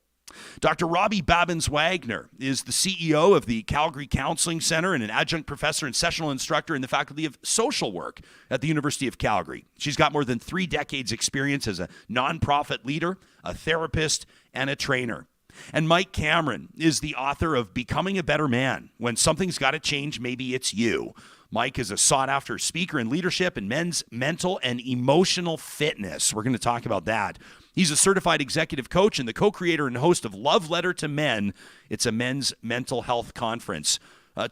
Speaker 3: Dr. Robbie Babins-Wagner is the CEO of the Calgary Counseling Center and an adjunct professor and sessional instructor in the Faculty of Social Work at the University of Calgary. She's got more than 3 decades experience as a nonprofit leader, a therapist, and a trainer. And Mike Cameron is the author of Becoming a Better Man. When something's got to change, maybe it's you. Mike is a sought-after speaker in leadership and men's mental and emotional fitness. We're going to talk about that. He's a certified executive coach and the co-creator and host of Love Letter to Men. It's a men's mental health conference.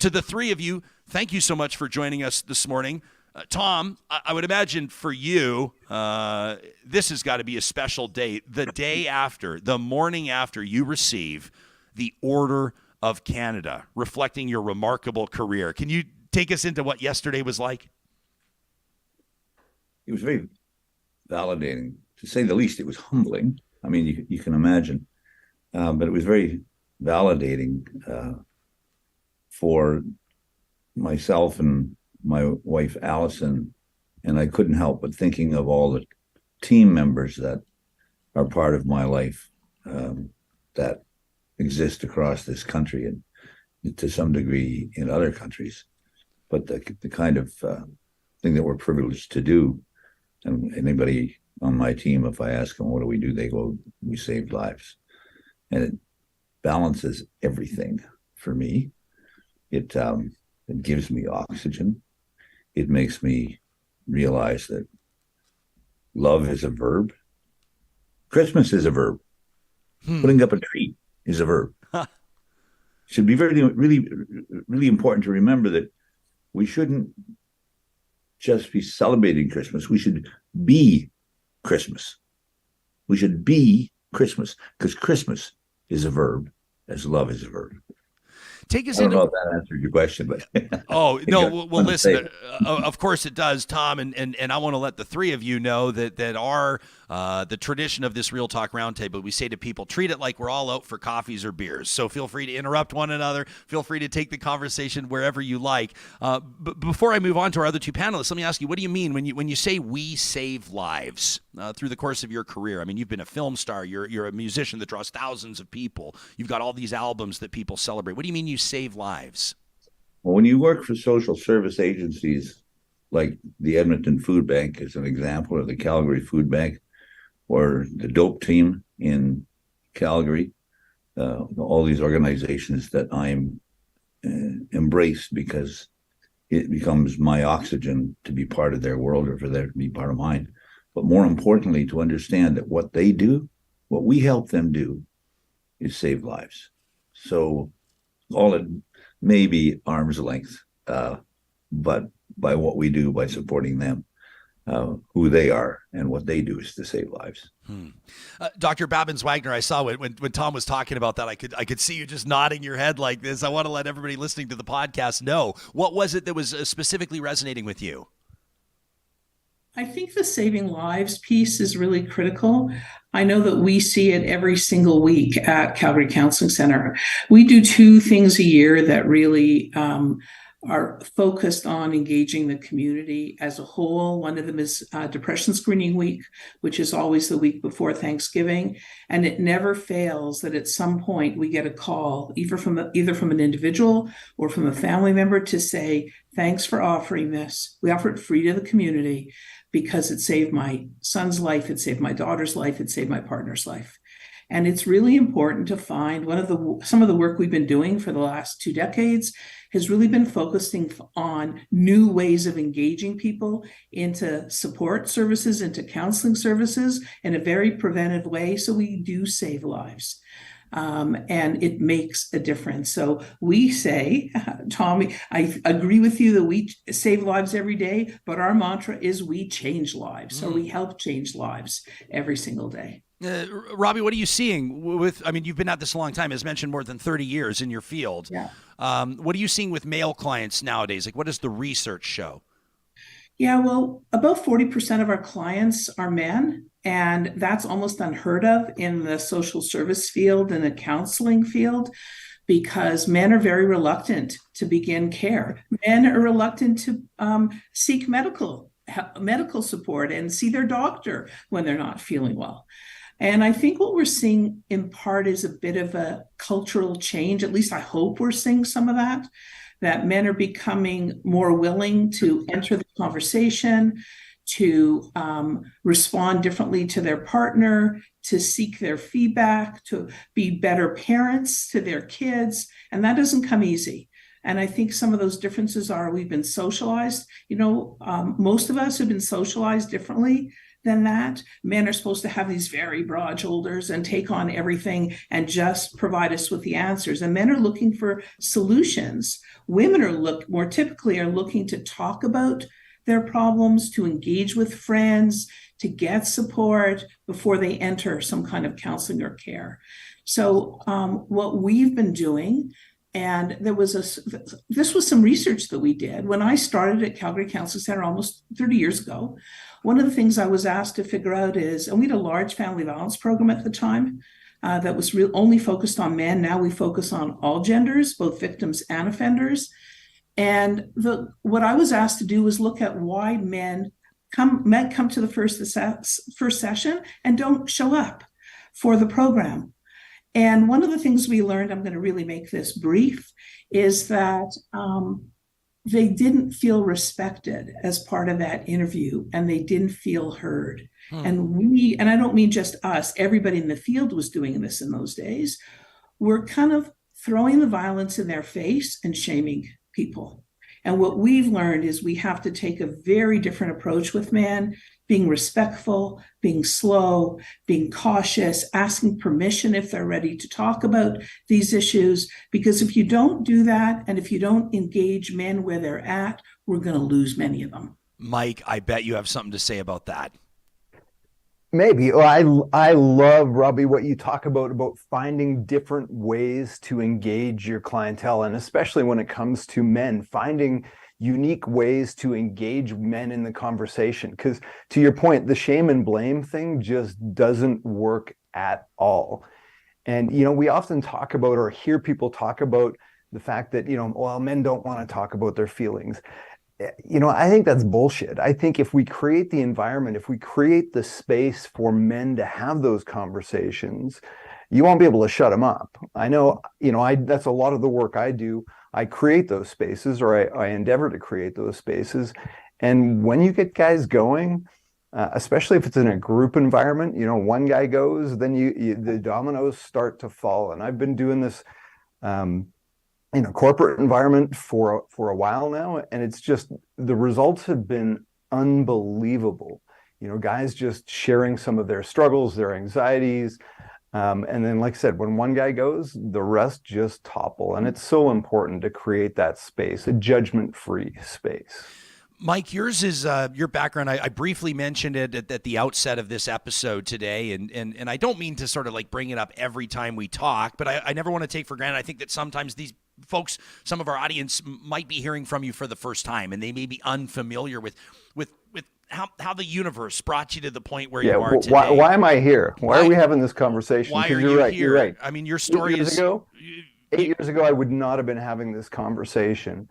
Speaker 3: To the 3 of you, thank you so much for joining us this morning. Tom, I would imagine for you, this has got to be a special day. The day after, the morning after you receive the Order of Canada, reflecting your remarkable career. Can you take us into what yesterday was like?
Speaker 9: It was very validating, to say the least. It was humbling. I mean, you can imagine. But it was very validating for myself and my wife, Allison. And I couldn't help but thinking of all the team members that are part of my life that exist across this country and to some degree in other countries. But the kind of thing that we're privileged to do, and anybody on my team, if I ask them, what do? They go, we save lives. And it balances everything for me. It gives me oxygen. It makes me realize that love is a verb. Christmas is a verb. Putting up a tree is a verb. Should be really important to remember that we shouldn't just be celebrating Christmas. We should be Christmas. We should be Christmas, because Christmas is a verb as love is a verb.
Speaker 3: Take us
Speaker 9: I don't
Speaker 3: into.
Speaker 9: know if that answered your question, but
Speaker 3: Oh, no, well, listen, of course it does, Tom, and I want to let the three of you know that our the tradition of this Real Talk Roundtable, we say to people, treat it like we're all out for coffees or beers. So feel free to interrupt one another. Feel free to take the conversation wherever you like. But before I move on to our other two panelists, let me ask you, what do you mean when you say we save lives through the course of your career? I mean, you've been a film star. You're a musician that draws thousands of people. You've got all these albums that people celebrate. What do you mean you save lives?
Speaker 9: Well, when you work for social service agencies like the Edmonton Food Bank as an example, or the Calgary Food Bank, or the DOPE team in Calgary, all these organizations that I'm embraced because it becomes my oxygen to be part of their world, or for them to be part of mine. But more importantly, to understand that what they do, what we help them do, is save lives. So all it may be arm's length, but by what we do, by supporting them, who they are and what they do is to save lives.
Speaker 3: Dr. Babins-Wagner, I saw when Tom was talking about that, I could see you just nodding your head like this. I want to let everybody listening to the podcast know, what was it that was specifically resonating with you?
Speaker 10: I think the saving lives piece is really critical. I know that we see it every single week at Calgary Counseling Center. We do 2 things a year that really are focused on engaging the community as a whole. One of them is Depression Screening Week, which is always the week before Thanksgiving. And it never fails that at some point we get a call, either from an individual or from a family member, to say, thanks for offering this. We offer it free to the community because it saved my son's life, it saved my daughter's life, it saved my partner's life. And it's really important to find some of the work we've been doing for the last 2 decades has really been focusing on new ways of engaging people into support services, into counseling services in a very preventive way. So we do save lives. And it makes a difference. So we say, Tommy, I agree with you that we save lives every day, but our mantra is we change lives. So we help change lives every single day.
Speaker 3: Robbie, what are you seeing you've been at this a long time, as mentioned, more than 30 years in your field.
Speaker 10: Yeah.
Speaker 3: What are you seeing with male clients nowadays? Like, what does the research show?
Speaker 10: Yeah, well, about 40% of our clients are men, and that's almost unheard of in the social service field and the counseling field, because men are very reluctant to begin care. Men are reluctant to seek medical support and see their doctor when they're not feeling well. And I think what we're seeing in part is a bit of a cultural change. At least I hope we're seeing some of that men are becoming more willing to enter the conversation, to respond differently to their partner, to seek their feedback, to be better parents to their kids. And that doesn't come easy. And I think some of those differences are we've been socialized. Most of us have been socialized differently than that. Men are supposed to have these very broad shoulders and take on everything and just provide us with the answers. And men are looking for solutions. Women are more typically looking to talk about their problems, to engage with friends, to get support before they enter some kind of counseling or care. So what we've been doing, and this was some research that we did when I started at Calgary Counseling Center almost 30 years ago. One of the things I was asked to figure out is, and we had a large family violence program at the time that was only focused on men. Now we focus on all genders, both victims and offenders. And what I was asked to do was look at why men come to the first session and don't show up for the program. And one of the things we learned, I'm going to really make this brief, is that they didn't feel respected as part of that interview, and they didn't feel heard. And I don't mean just us, everybody in the field was doing this in those days. We're kind of throwing the violence in their face and shaming people. And what we've learned is we have to take a very different approach with men, being respectful, being slow, being cautious, asking permission if they're ready to talk about these issues. Because if you don't do that, and if you don't engage men where they're at, we're going to lose many of them.
Speaker 3: Mike, I bet you have something to say about that.
Speaker 11: Maybe. Well, I love, Robbie, what you talk about finding different ways to engage your clientele, and especially when it comes to men, finding unique ways to engage men in the conversation. Because to your point, the shame and blame thing just doesn't work at all. And, we often talk about or hear people talk about the fact that, well, men don't want to talk about their feelings. I think that's bullshit. I think if we create the environment, if we create the space for men to have those conversations, you won't be able to shut them up. I know, that's a lot of the work I do. I create those spaces, or I endeavor to create those spaces. And when you get guys going, especially if it's in a group environment, one guy goes, then the dominoes start to fall. And I've been doing this in a corporate environment for a while now, and it's just, the results have been unbelievable. Guys just sharing some of their struggles, their anxieties, and then, like I said, when one guy goes, the rest just topple. And it's so important to create that space, a judgment-free space.
Speaker 3: Mike, yours is your background. I briefly mentioned it at the outset of this episode today, and I don't mean to sort of like bring it up every time we talk, but I never want to take for granted. I think that sometimes these folks, some of our audience might be hearing from you for the first time, and they may be unfamiliar with how the universe brought you to the point where you are today.
Speaker 11: Why am I here? Why are we having this conversation?
Speaker 3: Why are you here? You're right. I mean, your story
Speaker 11: 8 years ago, I would not have been having this conversation.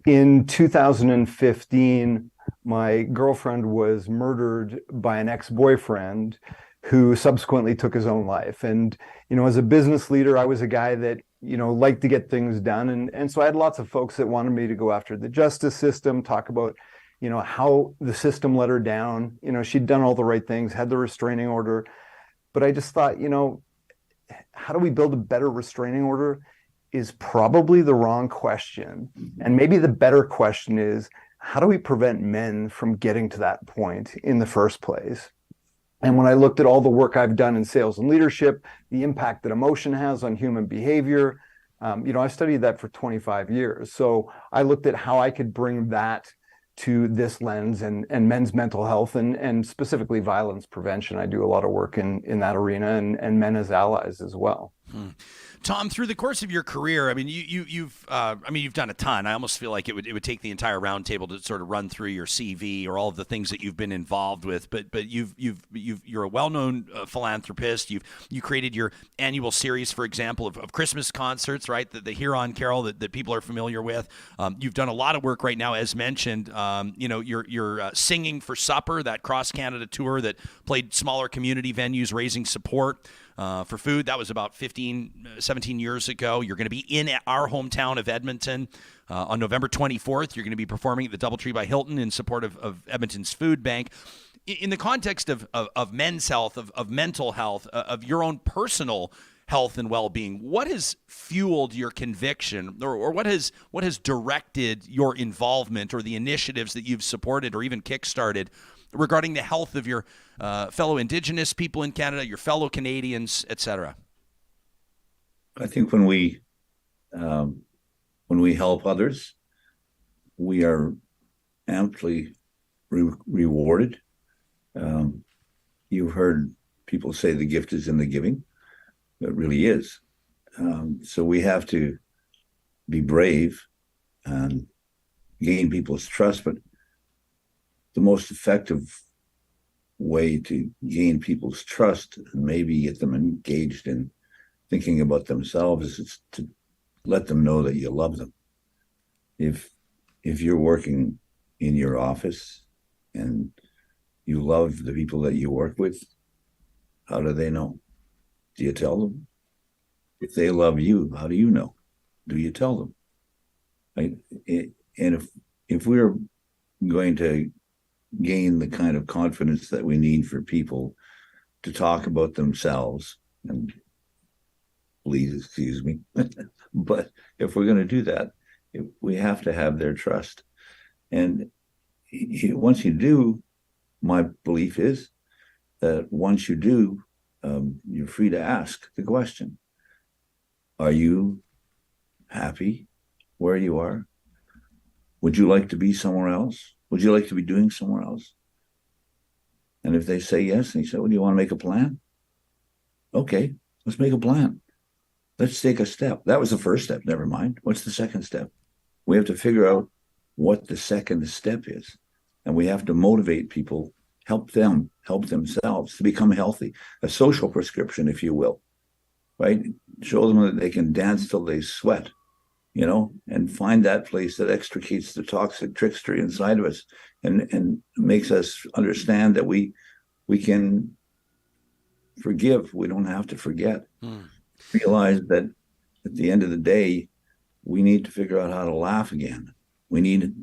Speaker 11: In 2015, my girlfriend was murdered by an ex-boyfriend who subsequently took his own life. And, as a business leader, I was a guy that, liked to get things done. And so I had lots of folks that wanted me to go after the justice system, talk about, how the system let her down. She'd done all the right things, had the restraining order. But I just thought, how do we build a better restraining order is probably the wrong question. And maybe the better question is, how do we prevent men from getting to that point in the first place? And when I looked at all the work I've done in sales and leadership, the impact that emotion has on human behavior, I studied that for 25 years. So I looked at how I could bring that to this lens and men's mental health and specifically violence prevention. I do a lot of work in that arena and men as allies as well.
Speaker 3: Tom, through the course of your career, I mean, you've done a ton. I almost feel like it would take the entire roundtable to sort of run through your CV or all of the things that you've been involved with. But you're a well-known philanthropist. You created your annual series, for example, of Christmas concerts, right? The Huron Carol that people are familiar with. You've done a lot of work right now, as mentioned. You're singing for supper, that cross Canada tour that played smaller community venues, raising support for food. That was about 17 years ago. You're going to be in our hometown of Edmonton on November 24th. You're going to be performing at the DoubleTree by Hilton in support of Edmonton's food bank. In the context of men's health, of mental health, of your own personal health and well-being, what has fueled your conviction or what has directed your involvement or the initiatives that you've supported or even kickstarted regarding the health of your fellow Indigenous people in Canada, your fellow Canadians, etc.?
Speaker 9: I think when we help others, we are amply rewarded. You've heard people say the gift is in the giving. It really is. So we have to be brave and gain people's trust, but the most effective way to gain people's trust and maybe get them engaged in thinking about themselves is to let them know that you love them. If you're working in your office and you love the people that you work with, how do they know? Do you tell them? If they love you, how do you know? Do you tell them? Right? And if we're going to gain the kind of confidence that we need for people to talk about themselves, and please excuse me, but if we're going to do that, We have to have their trust. And once you do, my belief is that once you do, you're free to ask the question, are you happy where you are? Would you like to be somewhere else? Would you like to be doing somewhere else? And if they say yes, and you say, well, do you want to make a plan? Okay, let's make a plan. Let's take a step. That was the first step. Never mind. What's the second step? We have to figure out what the second step is. And we have to motivate people, help themselves to become healthy. A social prescription, if you will, right? Show them that they can dance till they sweat, and find that place that extricates the toxic trickster inside of us and makes us understand that we can forgive. We don't have to forget. Realize that at the end of the day, we need to figure out how to laugh again. We need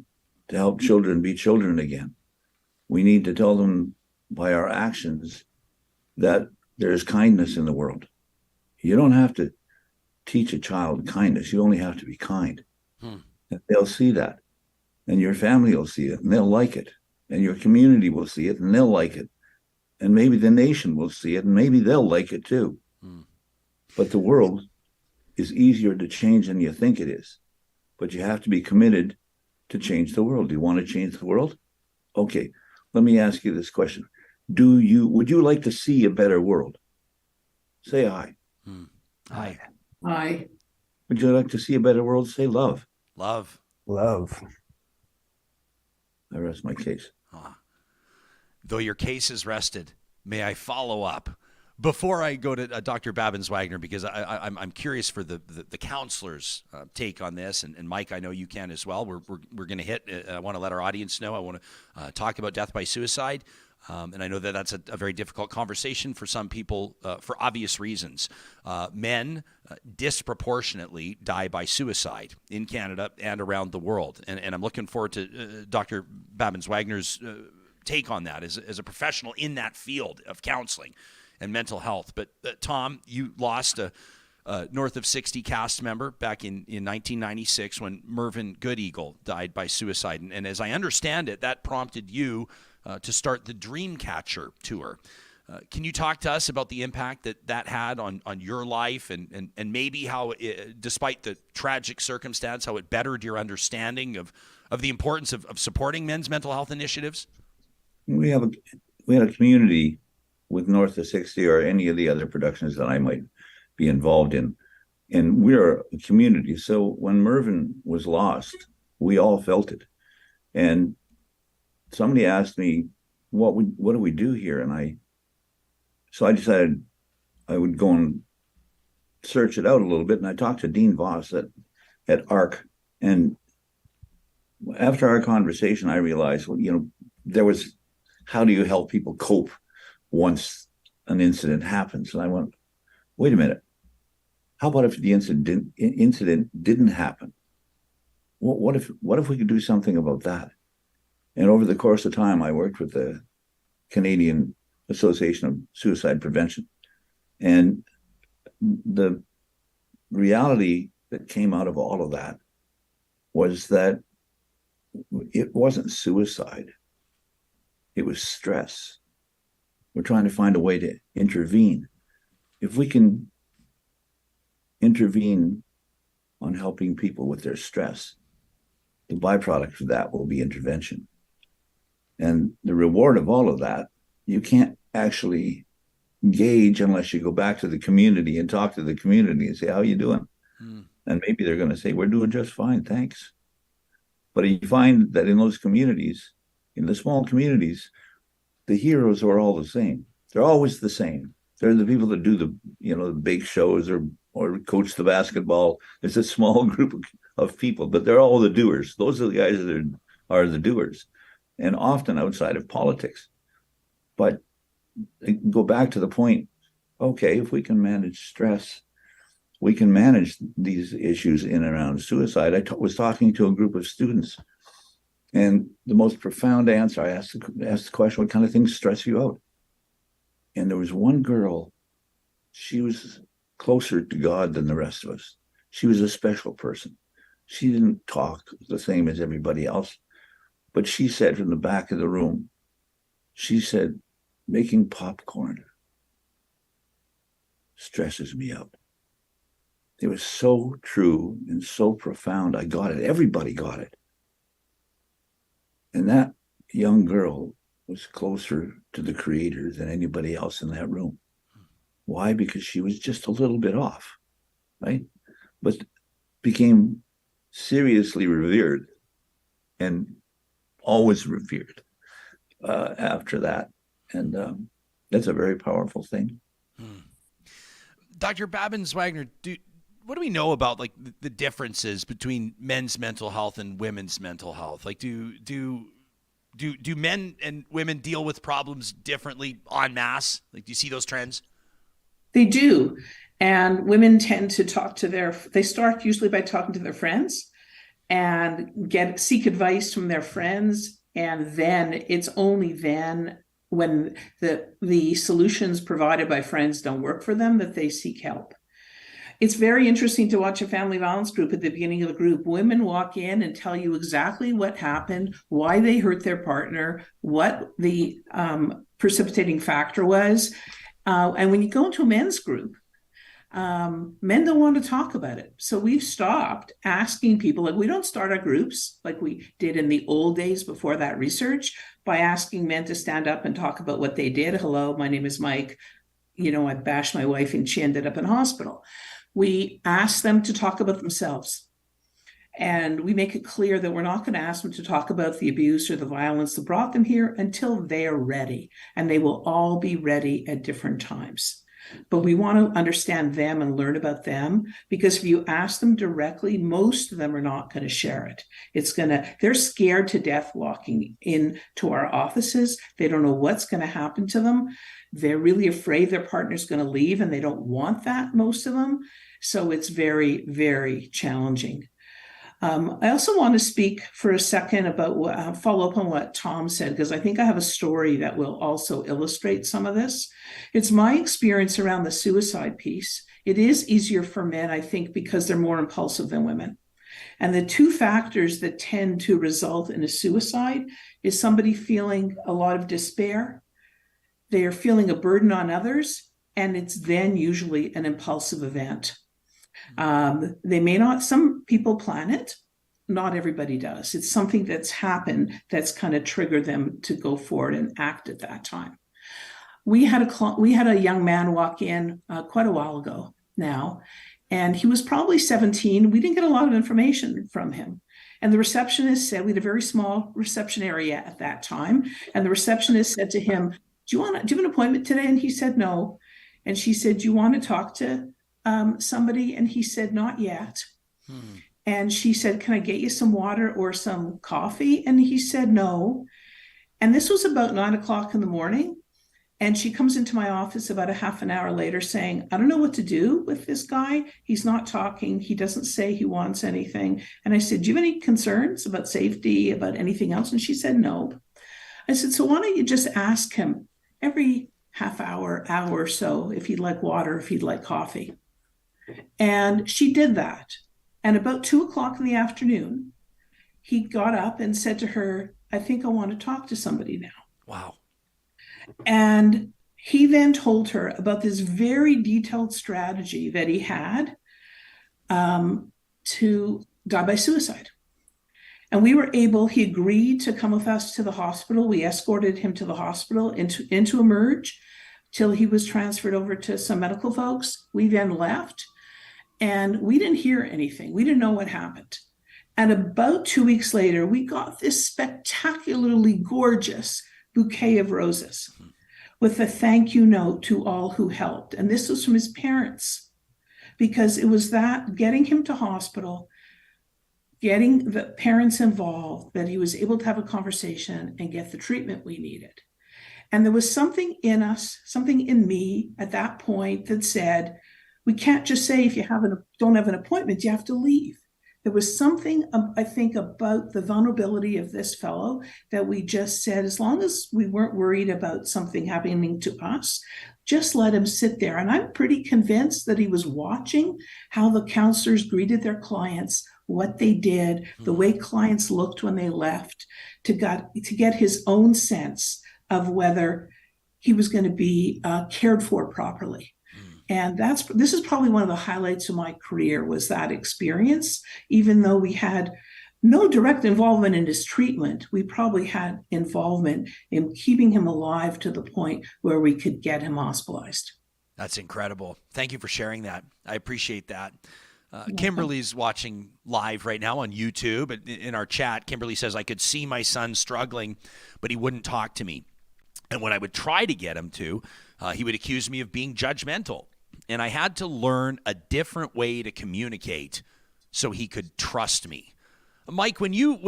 Speaker 9: to help children be children again. We need to tell them by our actions that there's kindness in the world. You don't have to teach a child kindness. You only have to be kind. And they'll see that. And your family will see it and they'll like it. And your community will see it and they'll like it. And maybe the nation will see it and maybe they'll like it too. But the world is easier to change than you think it is. But you have to be committed to change the world. Do you want to change the world? Okay, let me ask you this question. Would you like to see a better world? Say aye.
Speaker 3: Aye.
Speaker 10: Aye.
Speaker 9: Would you like to see a better world? Say love.
Speaker 3: Love.
Speaker 9: I rest my case.
Speaker 3: Though your case is rested, may I follow up? Before I go to Dr. Babins-Wagner, because I'm curious for the counselor's take on this, and Mike, I know you can as well. We're going to hit. I want to let our audience know. I want to talk about death by suicide, and I know that that's a very difficult conversation for some people for obvious reasons. Men disproportionately die by suicide in Canada and around the world, and I'm looking forward to Dr. Babins-Wagner's take on that as a professional in that field of counseling and mental health. But Tom, you lost a north of 60 cast member back in 1996 when Mervyn Goodeagle died by suicide. And as I understand it, that prompted you to start the Dreamcatcher tour. Can you talk to us about the impact that had on your life and maybe how, despite the tragic circumstance, how it bettered your understanding of the importance of supporting men's mental health initiatives?
Speaker 9: We had a community with North of 60 or any of the other productions that I might be involved in. And we're a community. So when Mervyn was lost, we all felt it. And somebody asked me, what do we do here? And so I decided I would go and search it out a little bit. And I talked to Dean Voss at ARC. And after our conversation, I realized, there was, how do you help people cope once an incident happens? And I went, wait a minute. How about if the incident didn't happen? What if we could do something about that? And over the course of time, I worked with the Canadian Association of Suicide Prevention. And the reality that came out of all of that was that it wasn't suicide. It was stress. We're trying to find a way to intervene. If we can intervene on helping people with their stress, the byproduct of that will be intervention. And the reward of all of that, you can't actually gauge unless you go back to the community and talk to the community and say, how are you doing? And maybe they're going to say, we're doing just fine, thanks. But you find that in those communities, in the small communities, the heroes are all the same. They're always the same. They're the people that do the big shows or coach the basketball. It's a small group of people, but they're all the doers. Those are the guys that are the doers, and often outside of politics. But go back to the point, okay, if we can manage stress, we can manage these issues in and around suicide. I was talking to a group of students, and the most profound answer, I asked the question, what kind of things stress you out? And there was one girl, she was closer to God than the rest of us. She was a special person. She didn't talk the same as everybody else, but she said from the back of the room, she said, making popcorn stresses me out. It was so true and so profound. I got it. Everybody got it. And that young girl was closer to the Creator than anybody else in that room. Why? Because she was just a little bit off, right? But became seriously revered and always revered after that. And that's a very powerful thing.
Speaker 3: Dr. Babins-Wagner, what do we know about like the differences between men's mental health and women's mental health? Like, do men and women deal with problems differently en masse? Like, do you see those trends?
Speaker 10: They do. And women tend to they start usually by talking to their friends and seek advice from their friends. And then it's only then when the solutions provided by friends don't work for them that they seek help. It's very interesting to watch a family violence group. At the beginning of the group, women walk in and tell you exactly what happened, why they hurt their partner, what the precipitating factor was. And when you go into a men's group, men don't want to talk about it. So we've stopped asking people, like we don't start our groups like we did in the old days before that research by asking men to stand up and talk about what they did. Hello, my name is Mike. I bashed my wife and she ended up in hospital. We ask them to talk about themselves. And we make it clear that we're not going to ask them to talk about the abuse or the violence that brought them here until they are ready. And they will all be ready at different times. But we want to understand them and learn about them, because if you ask them directly, most of them are not going to share it. They're scared to death walking into our offices. They don't know what's going to happen to them. They're really afraid their partner's going to leave, and they don't want that, most of them. So it's very, very challenging. I also want to speak for a second about follow up on what Tom said, because I think I have a story that will also illustrate some of this. It's my experience around the suicide piece. It is easier for men, I think, because they're more impulsive than women. And the two factors that tend to result in a suicide is somebody feeling a lot of despair. They are feeling a burden on others, and it's then usually an impulsive event. They may not, some people plan it, not everybody does. It's something that's happened that's kind of triggered them to go forward and act at that time. We had a young man walk in quite a while ago now, and he was probably 17. We didn't get a lot of information from him. And the receptionist said, we had a very small reception area at that time. And the receptionist said to him, do you have an appointment today? And he said, no. And she said, do you want to talk to somebody? And he said, not yet. And she said, can I get you some water or some coffee? And he said, no. And this was about 9:00 in the morning. And she comes into my office about a half an hour later saying, I don't know what to do with this guy. He's not talking. He doesn't say he wants anything. And I said, do you have any concerns about safety, about anything else? And she said, no. I said, so why don't you just ask him every half hour or so if he'd like water, if he'd like coffee. And she did that. And about 2:00 in the afternoon, he got up and said to her, I think I want to talk to somebody now.
Speaker 3: Wow.
Speaker 10: And he then told her about this very detailed strategy that he had to die by suicide. And he agreed to come with us to the hospital. We escorted him to the hospital into Emerge till he was transferred over to some medical folks. We then left, and we didn't hear anything. We didn't know what happened. And about 2 weeks later, we got this spectacularly gorgeous bouquet of roses with a thank you note to all who helped. And this was from his parents, because it was that getting him to hospital, getting the parents involved, that he was able to have a conversation and get the treatment we needed. And there was something in us, something in me at that point that said, we can't just say if you don't have an appointment, you have to leave. There was something, I think, about the vulnerability of this fellow that we just said, as long as we weren't worried about something happening to us, just let him sit there. And I'm pretty convinced that he was watching how the counselors greeted their clients, what they did, the way clients looked when they left, to get his own sense of whether he was going to be cared for properly. And this is probably one of the highlights of my career, was that experience. Even though we had no direct involvement in his treatment, we probably had involvement in keeping him alive to the point where we could get him hospitalized.
Speaker 3: That's incredible. Thank you for sharing that. I appreciate that. Kimberly's watching live right now on YouTube. In our chat, Kimberly says, I could see my son struggling, but he wouldn't talk to me. And when I would try to get him to, he would accuse me of being judgmental. And I had to learn a different way to communicate so he could trust me. Mike, when you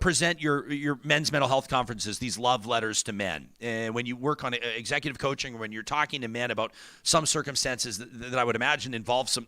Speaker 3: present your men's mental health conferences, these love letters to men, and when you work on executive coaching, or when you're talking to men about some circumstances that I would imagine involve some,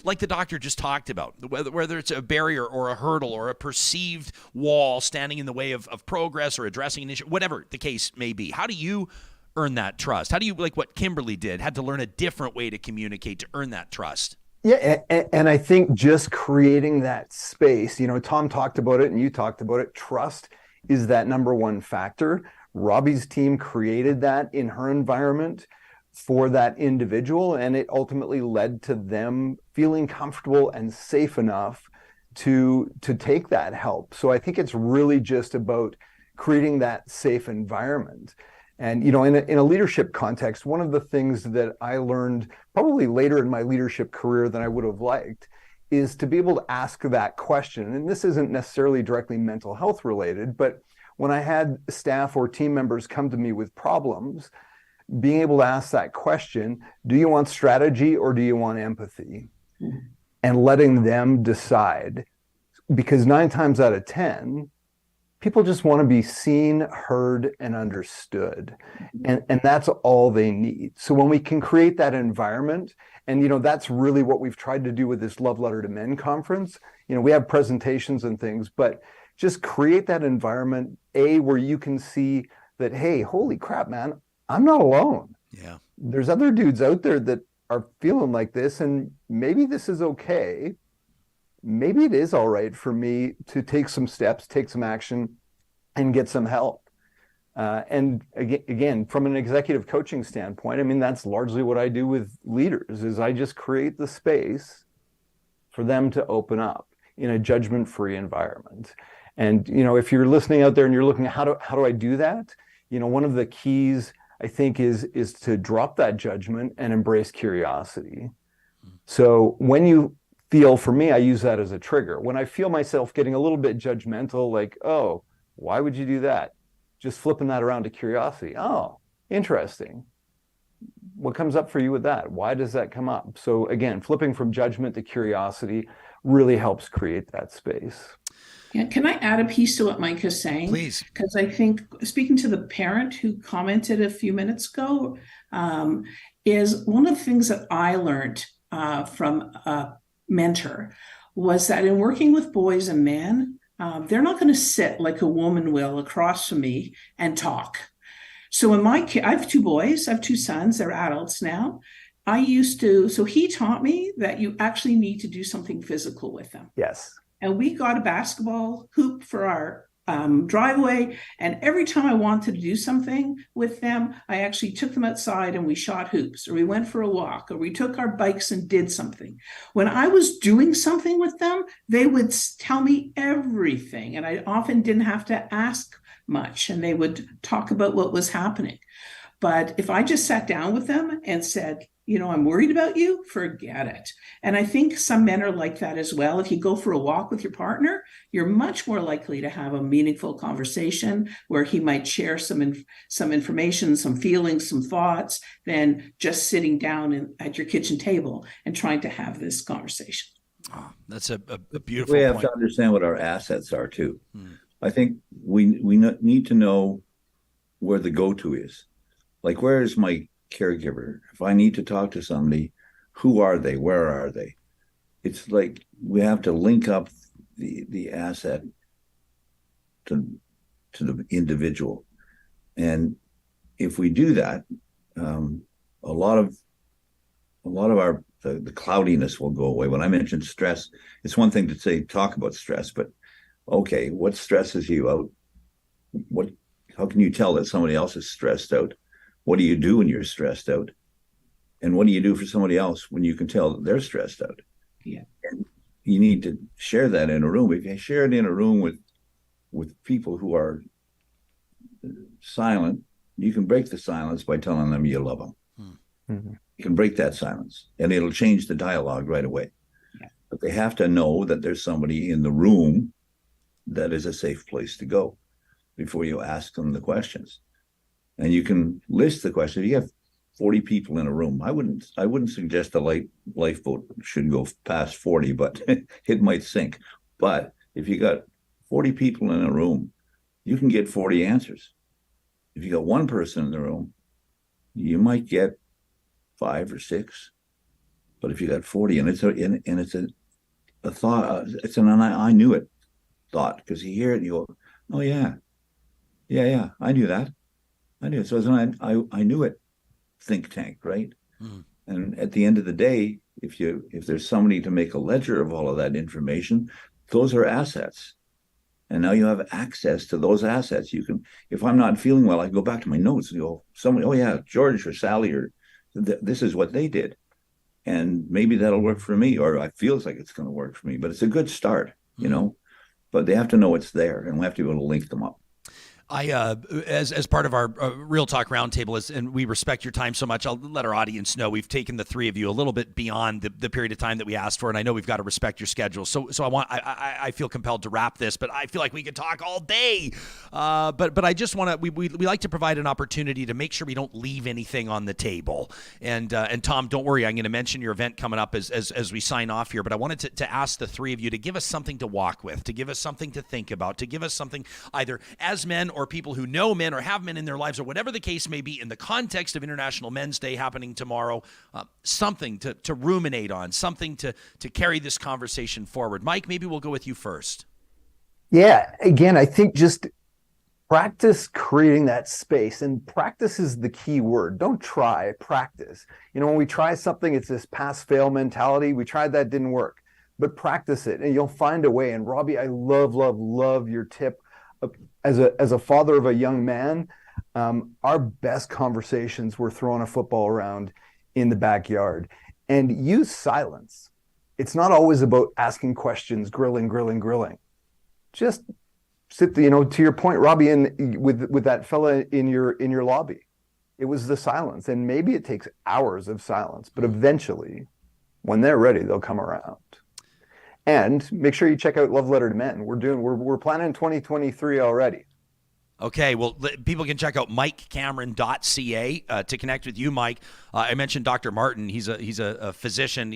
Speaker 3: like the doctor just talked about, whether it's a barrier or a hurdle or a perceived wall standing in the way of progress or addressing an issue, whatever the case may be, how do you earn that trust? How do you, like what Kimberly did, had to learn a different way to communicate to earn that trust?
Speaker 11: Yeah, and I think just creating that space, Tom talked about it and you talked about it, trust is that number one factor. Robbie's team created that in her environment for that individual, and it ultimately led to them feeling comfortable and safe enough to take that help. So I think it's really just about creating that safe environment. And, in a leadership context, one of the things that I learned probably later in my leadership career than I would have liked is to be able to ask that question. And this isn't necessarily directly mental health related, but when I had staff or team members come to me with problems, being able to ask that question, do you want strategy or do you want empathy? And letting them decide, because 9 times out of 10, people just want to be seen, heard, and understood. And that's all they need. So when we can create that environment, and that's really what we've tried to do with this Love Letter to Men conference. We have presentations and things, but just create that environment, where you can see that, hey, holy crap, man, I'm not alone.
Speaker 3: Yeah.
Speaker 11: There's other dudes out there that are feeling like this, and maybe this is okay. Maybe it is all right for me to take some steps, take some action, and get some help. And again, from an executive coaching standpoint, that's largely what I do with leaders, is I just create the space for them to open up in a judgment-free environment. And, if you're listening out there and you're looking at how do I do that? One of the keys, I think, is to drop that judgment and embrace curiosity. So when you feel, for me, I use that as a trigger. When I feel myself getting a little bit judgmental, like, oh, why would you do that? Just flipping that around to curiosity. Oh, interesting. What comes up for you with that? Why does that come up? So again, flipping from judgment to curiosity really helps create that space.
Speaker 10: Yeah, can I add a piece to what Mike is saying?
Speaker 3: Please.
Speaker 10: Because I think, speaking to the parent who commented a few minutes ago, is one of the things that I learned from a mentor was that in working with boys and men, they're not going to sit like a woman will across from me and talk. So I have 2 boys, I have 2 sons, they're adults now. So he taught me that you actually need to do something physical with them.
Speaker 11: Yes.
Speaker 10: And we got a basketball hoop for our driveway. And every time I wanted to do something with them, I actually took them outside and we shot hoops, or we went for a walk, or we took our bikes and did something. When I was doing something with them, they would tell me everything. And I often didn't have to ask much, and they would talk about what was happening. But if I just sat down with them and said, I'm worried about you, forget it. And I think some men are like that as well. If you go for a walk with your partner, you're much more likely to have a meaningful conversation where he might share some information, some feelings, some thoughts, than just sitting down at your kitchen table and trying to have this conversation.
Speaker 3: Oh, that's a beautiful
Speaker 9: We have
Speaker 3: point.
Speaker 9: to understand what our assets are too. I think we need to know where the go-to is. Like, where is my caregiver? If I need to talk to somebody, who are they? Where are they? It's like we have to link up the asset to the individual, and if we do that, a lot of our the cloudiness will go away. When I mention stress, it's one thing to talk about stress, but okay, what stresses you out? How can you tell that somebody else is stressed out? What do you do when you're stressed out? And what do you do for somebody else when you can tell that they're stressed out?
Speaker 10: Yeah.
Speaker 9: And you need to share that in a room. If you share it in a room with people who are silent, you can break the silence by telling them you love them.
Speaker 11: Mm-hmm.
Speaker 9: You can break that silence, and it'll change the dialogue right away.
Speaker 10: Yeah.
Speaker 9: But they have to know that there's somebody in the room that is a safe place to go before you ask them the questions. And you can list the questions. If you have 40 people in a room, I wouldn't suggest a lifeboat should go past 40, but it might sink. But if you got 40 people in a room, you can get 40 answers. If you got one person in the room, you might get 5 or 6. But if you got 40, and it's a thought, it's an I knew it thought, because you hear it and you go, oh yeah, I knew that. I knew it. So it's an I knew it think tank, right? Mm. And at the end of the day, if there's somebody to make a ledger of all of that information, those are assets. And now you have access to those assets. You can, if I'm not feeling well, I can go back to my notes and go, somebody, oh yeah, George or Sally, or this is what they did. And maybe that'll work for me, or it feels like it's going to work for me, but it's a good start, you know, but they have to know it's there, and we have to be able to link them up.
Speaker 3: As part of our Real Talk Roundtable, and we respect your time so much, I'll let our audience know we've taken the three of you a little bit beyond the period of time that we asked for, and I know we've got to respect your schedule. So I feel compelled to wrap this, but I feel like we could talk all day. But I just want to we like to provide an opportunity to make sure we don't leave anything on the table. And Tom, don't worry, I'm going to mention your event coming up as we sign off here. But I wanted to ask the three of you to give us something to walk with, to give us something to think about, to give us something either as men or people who know men or have men in their lives, or whatever the case may be, in the context of International Men's Day happening tomorrow, something to ruminate on, something to carry this conversation forward. Mike, maybe we'll go with you first.
Speaker 11: Yeah, again, I think just practice creating that space, and practice is the key word. Don't try, practice. You know, when we try something, it's this pass-fail mentality. We tried that, didn't work, but practice it and you'll find a way. And Robbie, I love your tip. As a father of a young man, our best conversations were throwing a football around in the backyard, and use silence. It's not always about asking questions, grilling. Just sit, to your point, Robbie, with that fella in your lobby. It was the silence, and maybe it takes hours of silence, but eventually, when they're ready, they'll come around. And make sure you check out Love Letter to Men. We're planning 2023 already.
Speaker 3: Okay, well, people can check out mikecameron.ca to connect with you, Mike. I mentioned Dr. Martin. He's a physician.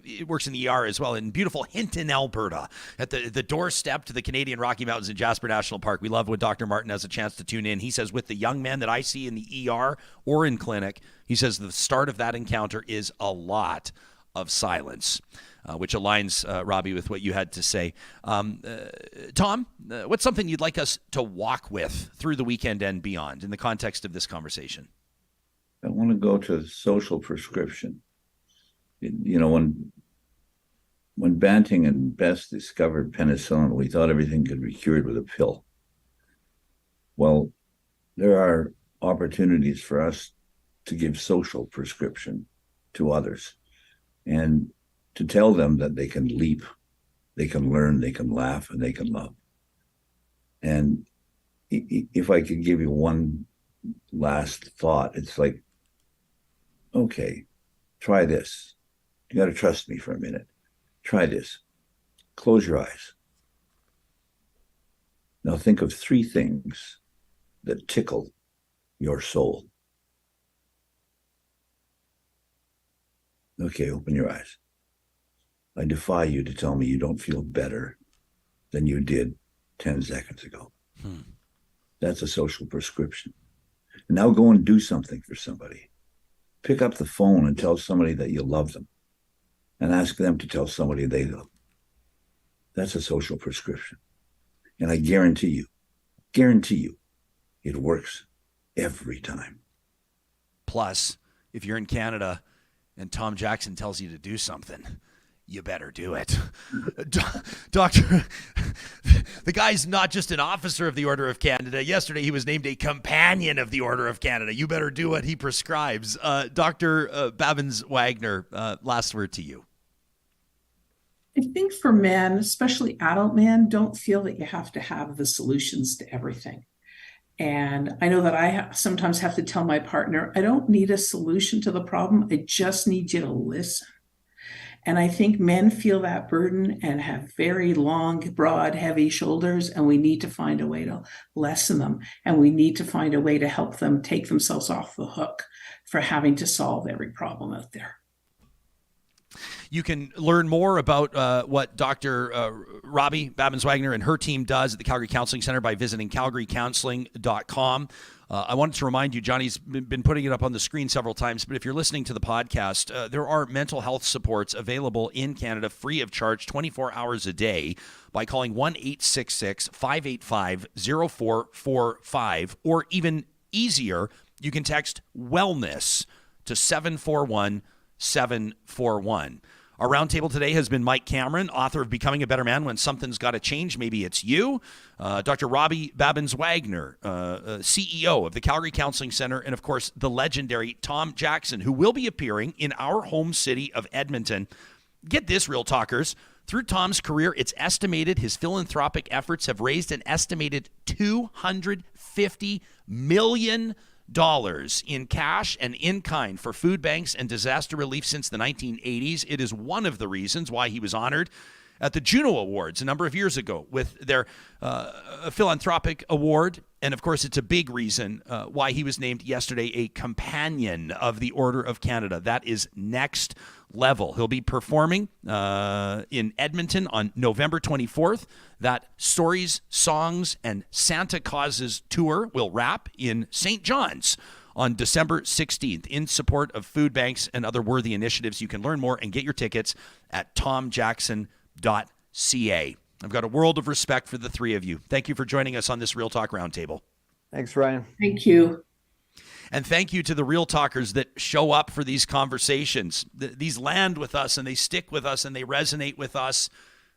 Speaker 3: He works in the ER as well in beautiful Hinton, Alberta, at the doorstep to the Canadian Rocky Mountains in Jasper National Park. We love when Dr. Martin has a chance to tune in. He says with the young men that I see in the ER or in clinic, he says the start of that encounter is a lot of silence. Which aligns, Robbie, with what you had to say. Tom, what's something you'd like us to walk with through the weekend and beyond in the context of this conversation?
Speaker 9: I want to go to social prescription. When Banting and Best discovered penicillin, we thought everything could be cured with a pill. Well, there are opportunities for us to give social prescription to others, and to tell them that they can leap, they can learn, they can laugh, and they can love. And if I could give you one last thought, it's like, okay, try this. You got to trust me for a minute. Try this. Close your eyes. Now think of 3 things that tickle your soul. Okay, open your eyes. I defy you to tell me you don't feel better than you did 10 seconds ago. That's a social prescription. And now go and do something for somebody. Pick up the phone and tell somebody that you love them, and ask them to tell somebody they love. That's a social prescription. And I guarantee you, it works every time.
Speaker 3: Plus, if you're in Canada, and Tom Jackson tells you to do something, you better do it. Doctor, the guy's not just an officer of the Order of Canada. Yesterday, he was named a companion of the Order of Canada. You better do what he prescribes. Dr. Babins-Wagner, last word to you.
Speaker 10: I think for men, especially adult men, don't feel that you have to have the solutions to everything. And I know that I sometimes have to tell my partner, I don't need a solution to the problem. I just need you to listen. And I think men feel that burden and have very long, broad, heavy shoulders, and we need to find a way to lessen them. And we need to find a way to help them take themselves off the hook for having to solve every problem out there.
Speaker 3: You can learn more about what Dr. Robbie Babins-Wagner and her team does at the Calgary Counseling Center by visiting calgarycounseling.com. I wanted to remind you, Johnny's been putting it up on the screen several times, but if you're listening to the podcast, there are mental health supports available in Canada free of charge 24 hours a day by calling 1-866-585-0445, or even easier, you can text wellness to 741-741. Our roundtable today has been Mike Cameron, author of Becoming a Better Man When Something's Gotta Change. Maybe it's you. Dr. Robbie Babins-Wagner, CEO of the Calgary Counseling Center, and of course, the legendary Tom Jackson, who will be appearing in our home city of Edmonton. Get this, Real Talkers. Through Tom's career, it's estimated his philanthropic efforts have raised an estimated $250 million in cash and in kind for food banks and disaster relief since the 1980s. It is one of the reasons why he was honored at the Juno Awards a number of years ago with their philanthropic award. And of course, it's a big reason why he was named yesterday a companion of the Order of Canada. That is next level. He'll be performing in Edmonton on November 24th. That Stories, Songs, and Santa Causes tour will wrap in St. John's on December 16th in support of food banks and other worthy initiatives. You can learn more and get your tickets at tomjackson.ca. I've got a world of respect for the three of you. Thank you for joining us on this Real Talk Roundtable.
Speaker 11: Thanks, Ryan.
Speaker 10: Thank you.
Speaker 3: And thank you to the Real Talkers that show up for these conversations. These land with us and they stick with us and they resonate with us.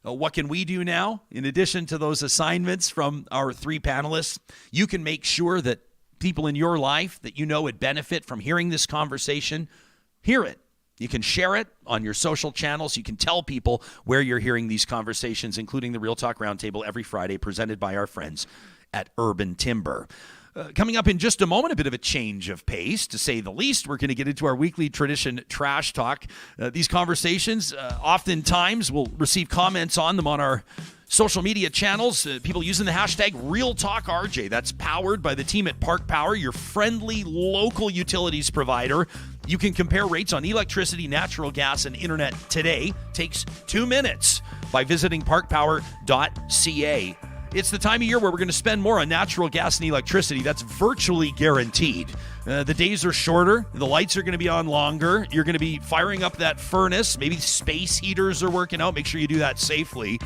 Speaker 3: What can we do now? In addition to those assignments from our three panelists, you can make sure that people in your life that you know would benefit from hearing this conversation, hear it. You can share it on your social channels. You can tell people where you're hearing these conversations, including the Real Talk Roundtable every Friday, presented by our friends at Urban Timber. Coming up in just a moment, a bit of a change of pace, to say the least. We're going to get into our weekly tradition, Trash Talk. These conversations, oftentimes, we'll receive comments on them on our social media channels. People using the hashtag RealTalkRJ. That's powered by the team at Park Power, your friendly local utilities provider. You can compare rates on electricity, natural gas, and internet today. Takes 2 minutes by visiting parkpower.ca. It's the time of year where we're going to spend more on natural gas and electricity. That's virtually guaranteed. The days are shorter. The lights are going to be on longer. You're going to be firing up that furnace. Maybe space heaters are working out. Make sure you do that safely.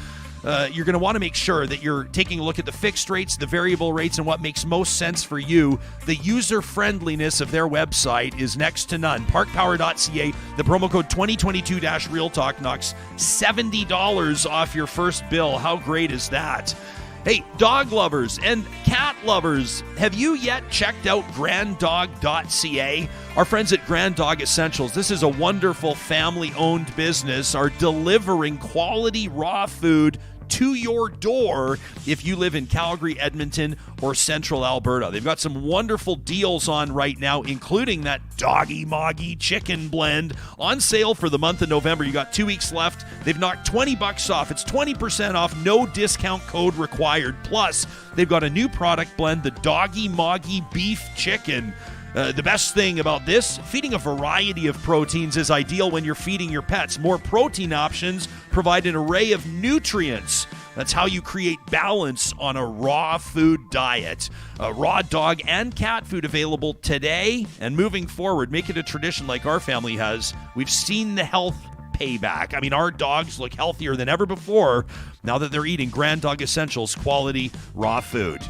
Speaker 3: You're going to want to make sure that you're taking a look at the fixed rates, the variable rates, and what makes most sense for you. The user-friendliness of their website is next to none. Parkpower.ca. The promo code 2022-RealTalk knocks $70 off your first bill. How great is that? Hey, dog lovers and cat lovers, have you yet checked out granddog.ca? Our friends at Grand Dog Essentials, this is a wonderful family-owned business, are delivering quality raw food to your door if you live in Calgary, Edmonton, or Central Alberta. They've got some wonderful deals on right now, including that Doggy Moggy chicken blend on sale for the month of November. You got 2 weeks left. They've knocked $20 off. It's 20% off, no discount code required. Plus, they've got a new product blend, the Doggy Moggy beef chicken. The best thing about this, feeding a variety of proteins is ideal when you're feeding your pets. More protein options provide an array of nutrients. That's how you create balance on a raw food diet. Raw dog and cat food available today and moving forward. Make it a tradition like our family has. We've seen the health payback. I mean, our dogs look healthier than ever before now that they're eating Grand Dog Essentials quality raw food.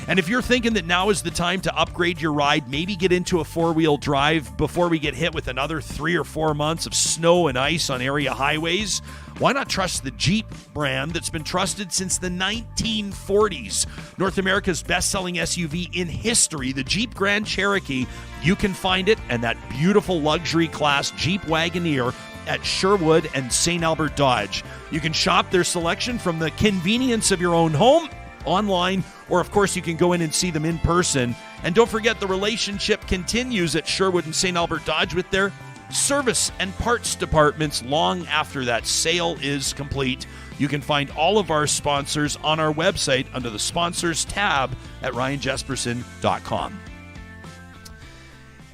Speaker 3: And if you're thinking that now is the time to upgrade your ride, maybe get into a four-wheel drive before we get hit with another 3 or 4 months of snow and ice on area highways, why not trust the Jeep brand that's been trusted since the 1940s? North America's best-selling SUV in history, the Jeep Grand Cherokee. You can find it and that beautiful luxury class Jeep Wagoneer at Sherwood and St. Albert Dodge. You can shop their selection from the convenience of your own home, online, or of course you can go in and see them in person. And don't forget, the relationship continues at Sherwood and St. Albert Dodge with their service and parts departments long after that sale is complete. You can find all of our sponsors on our website under the sponsors tab at ryanjesperson.com.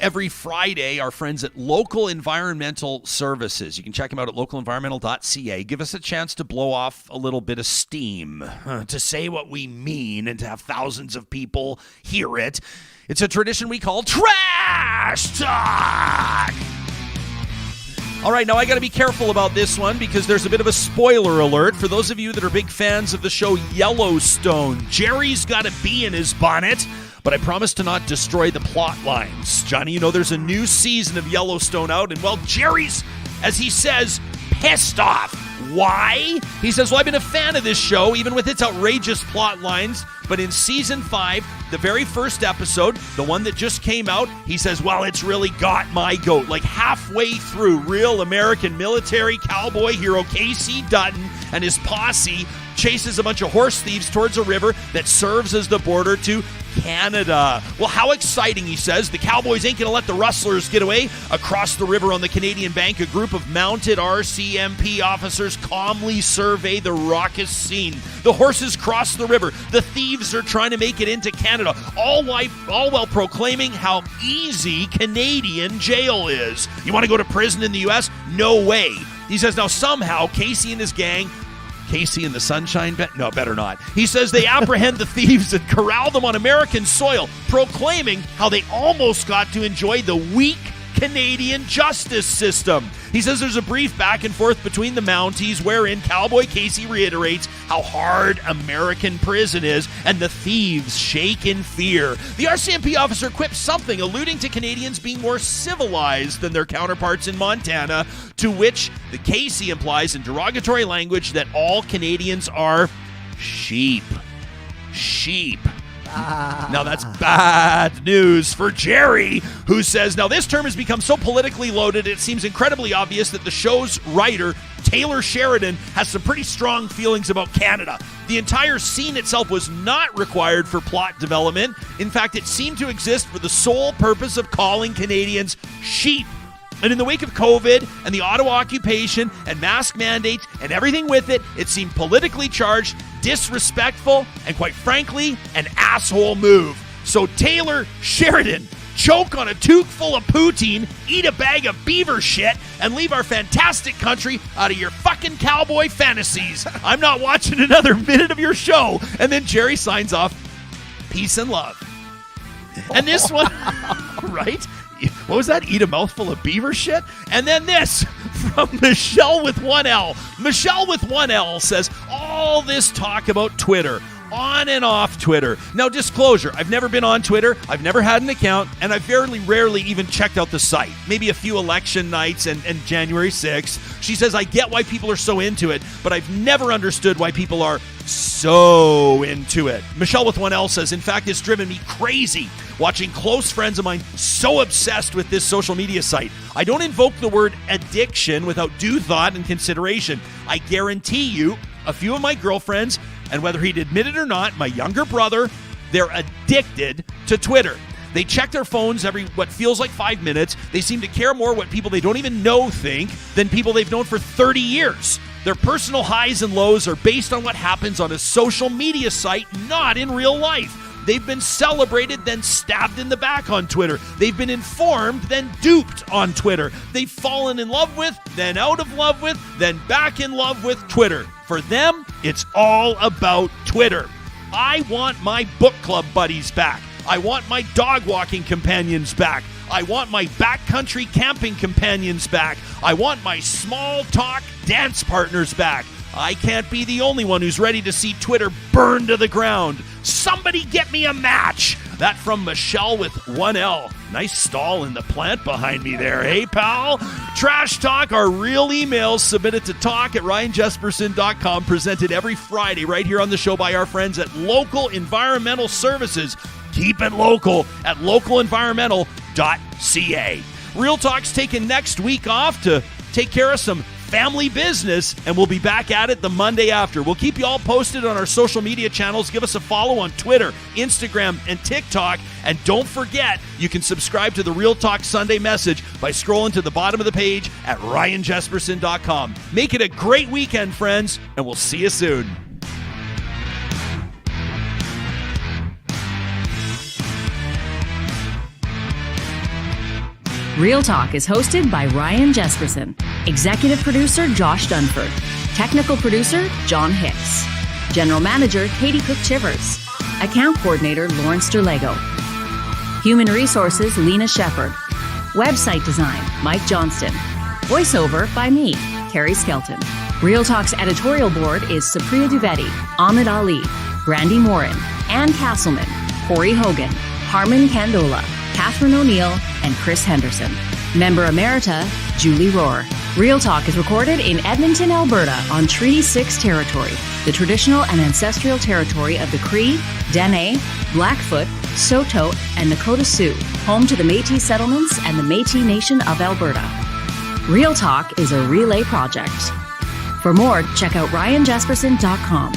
Speaker 3: Every Friday, our friends at Local Environmental Services, you can check them out at localenvironmental.ca, give us a chance to blow off a little bit of steam, to say what we mean and to have thousands of people hear it. It's a tradition we call Trash Talk. All right, now I got to be careful about this one because there's a bit of a spoiler alert. For those of you that are big fans of the show Yellowstone, Gerry's got a bee in his bonnet, but I promise to not destroy the plot lines. Johnny, you know there's a new season of Yellowstone out, and well, Gerry's, as he says, pissed off. Why? He says, well, I've been a fan of this show, even with its outrageous plot lines, but in season 5, the very first episode, the one that just came out, he says, well, it's really got my goat. Like halfway through, real American military cowboy hero Casey Dutton and his posse chases a bunch of horse thieves towards a river that serves as the border to Canada. Well, how exciting, he says. The Cowboys ain't going to let the rustlers get away. Across the river on the Canadian bank, a group of mounted RCMP officers calmly survey the raucous scene. The horses cross the river. The thieves are trying to make it into Canada, all while proclaiming how easy Canadian jail is. You want to go to prison in the U.S.? No way. He says now somehow Casey and his gang, Casey and the Sunshine Band? No, better not. He says they apprehend the thieves and corral them on American soil, proclaiming how they almost got to enjoy the weak Canadian justice system. He says there's a brief back and forth between the Mounties wherein Cowboy Casey reiterates how hard American prison is and the thieves shake in fear. The RCMP officer quips something alluding to Canadians being more civilized than their counterparts in Montana, to which the Casey implies in derogatory language that all Canadians are sheep. Sheep. Now that's bad news for Gerry, who says, now this term has become so politically loaded it seems incredibly obvious that the show's writer, Taylor Sheridan, has some pretty strong feelings about Canada. The entire scene itself was not required for plot development. In fact, it seemed to exist for the sole purpose of calling Canadians sheep. And in the wake of COVID and the Ottawa occupation and mask mandates and everything with it, it seemed politically charged, disrespectful, and quite frankly, an asshole move. So Taylor Sheridan, choke on a toque full of poutine, eat a bag of beaver shit, and leave our fantastic country out of your fucking cowboy fantasies. I'm not watching another minute of your show. And then Gerry signs off, peace and love. And this one, right? What was that? Eat a mouthful of beaver shit? And then this from Michele with 1L. Michele with 1L says, all this talk about Twitter, on and off Twitter. Now, disclosure, I've never been on Twitter, I've never had an account, and I've very rarely even checked out the site. Maybe a few election nights and January 6th. She says, I get why people are so into it, but I've never understood why people are so into it. Michele with 1L says, in fact, it's driven me crazy watching close friends of mine so obsessed with this social media site. I don't invoke the word addiction without due thought and consideration. I guarantee you, a few of my girlfriends, and whether he'd admit it or not, my younger brother, they're addicted to Twitter. They check their phones every what feels like 5 minutes. They seem to care more what people they don't even know think than people they've known for 30 years. Their personal highs and lows are based on what happens on a social media site, not in real life. They've been celebrated, then stabbed in the back on Twitter. They've been informed, then duped on Twitter. They've fallen in love with, then out of love with, then back in love with Twitter. For them, it's all about Twitter. I want my book club buddies back. I want my dog walking companions back. I want my backcountry camping companions back. I want my small talk dance partners back. I can't be the only one who's ready to see Twitter burn to the ground. Somebody get me a match. That from Michele with 1L. Nice stall in the plant behind me there, hey, pal? Trash Talk, our real emails submitted to talk@ryanjesperson.com, presented every Friday right here on the show by our friends at Local Environmental Services. Keep it local at localenvironmental.ca. Real Talk's taking next week off to take care of some family business, and we'll be back at it the Monday after. We'll keep you all posted on our social media channels. Give us a follow on Twitter, Instagram, and TikTok. And don't forget, you can subscribe to the Real Talk Sunday Message by scrolling to the bottom of the page at ryanjesperson.com. Make it a great weekend, friends, and we'll see you soon.
Speaker 2: Real Talk is hosted by Ryan Jesperson. Executive producer Josh Dunford. Technical producer John Hicks. General manager Katie Cook-Chivers. Account coordinator Lawrence Derlego. Human resources Lena Shepard. Website design Mike Johnston. Voiceover by me, Carrie Skelton. Real Talk's editorial board is Supriya Dwivedi, Ahmed Ali, Brandy Morin, Ann Castleman, Corey Hogan, Harmon Candola, Catherine O'Neill, and Chris Henderson. Member Emerita, Julie Rohr. Real Talk is recorded in Edmonton, Alberta on Treaty 6 territory, the traditional and ancestral territory of the Cree, Dene, Blackfoot, Saulteaux, and Nakota Sioux, home to the Métis settlements and the Métis Nation of Alberta. Real Talk is a relay project. For more, check out ryanjesperson.com.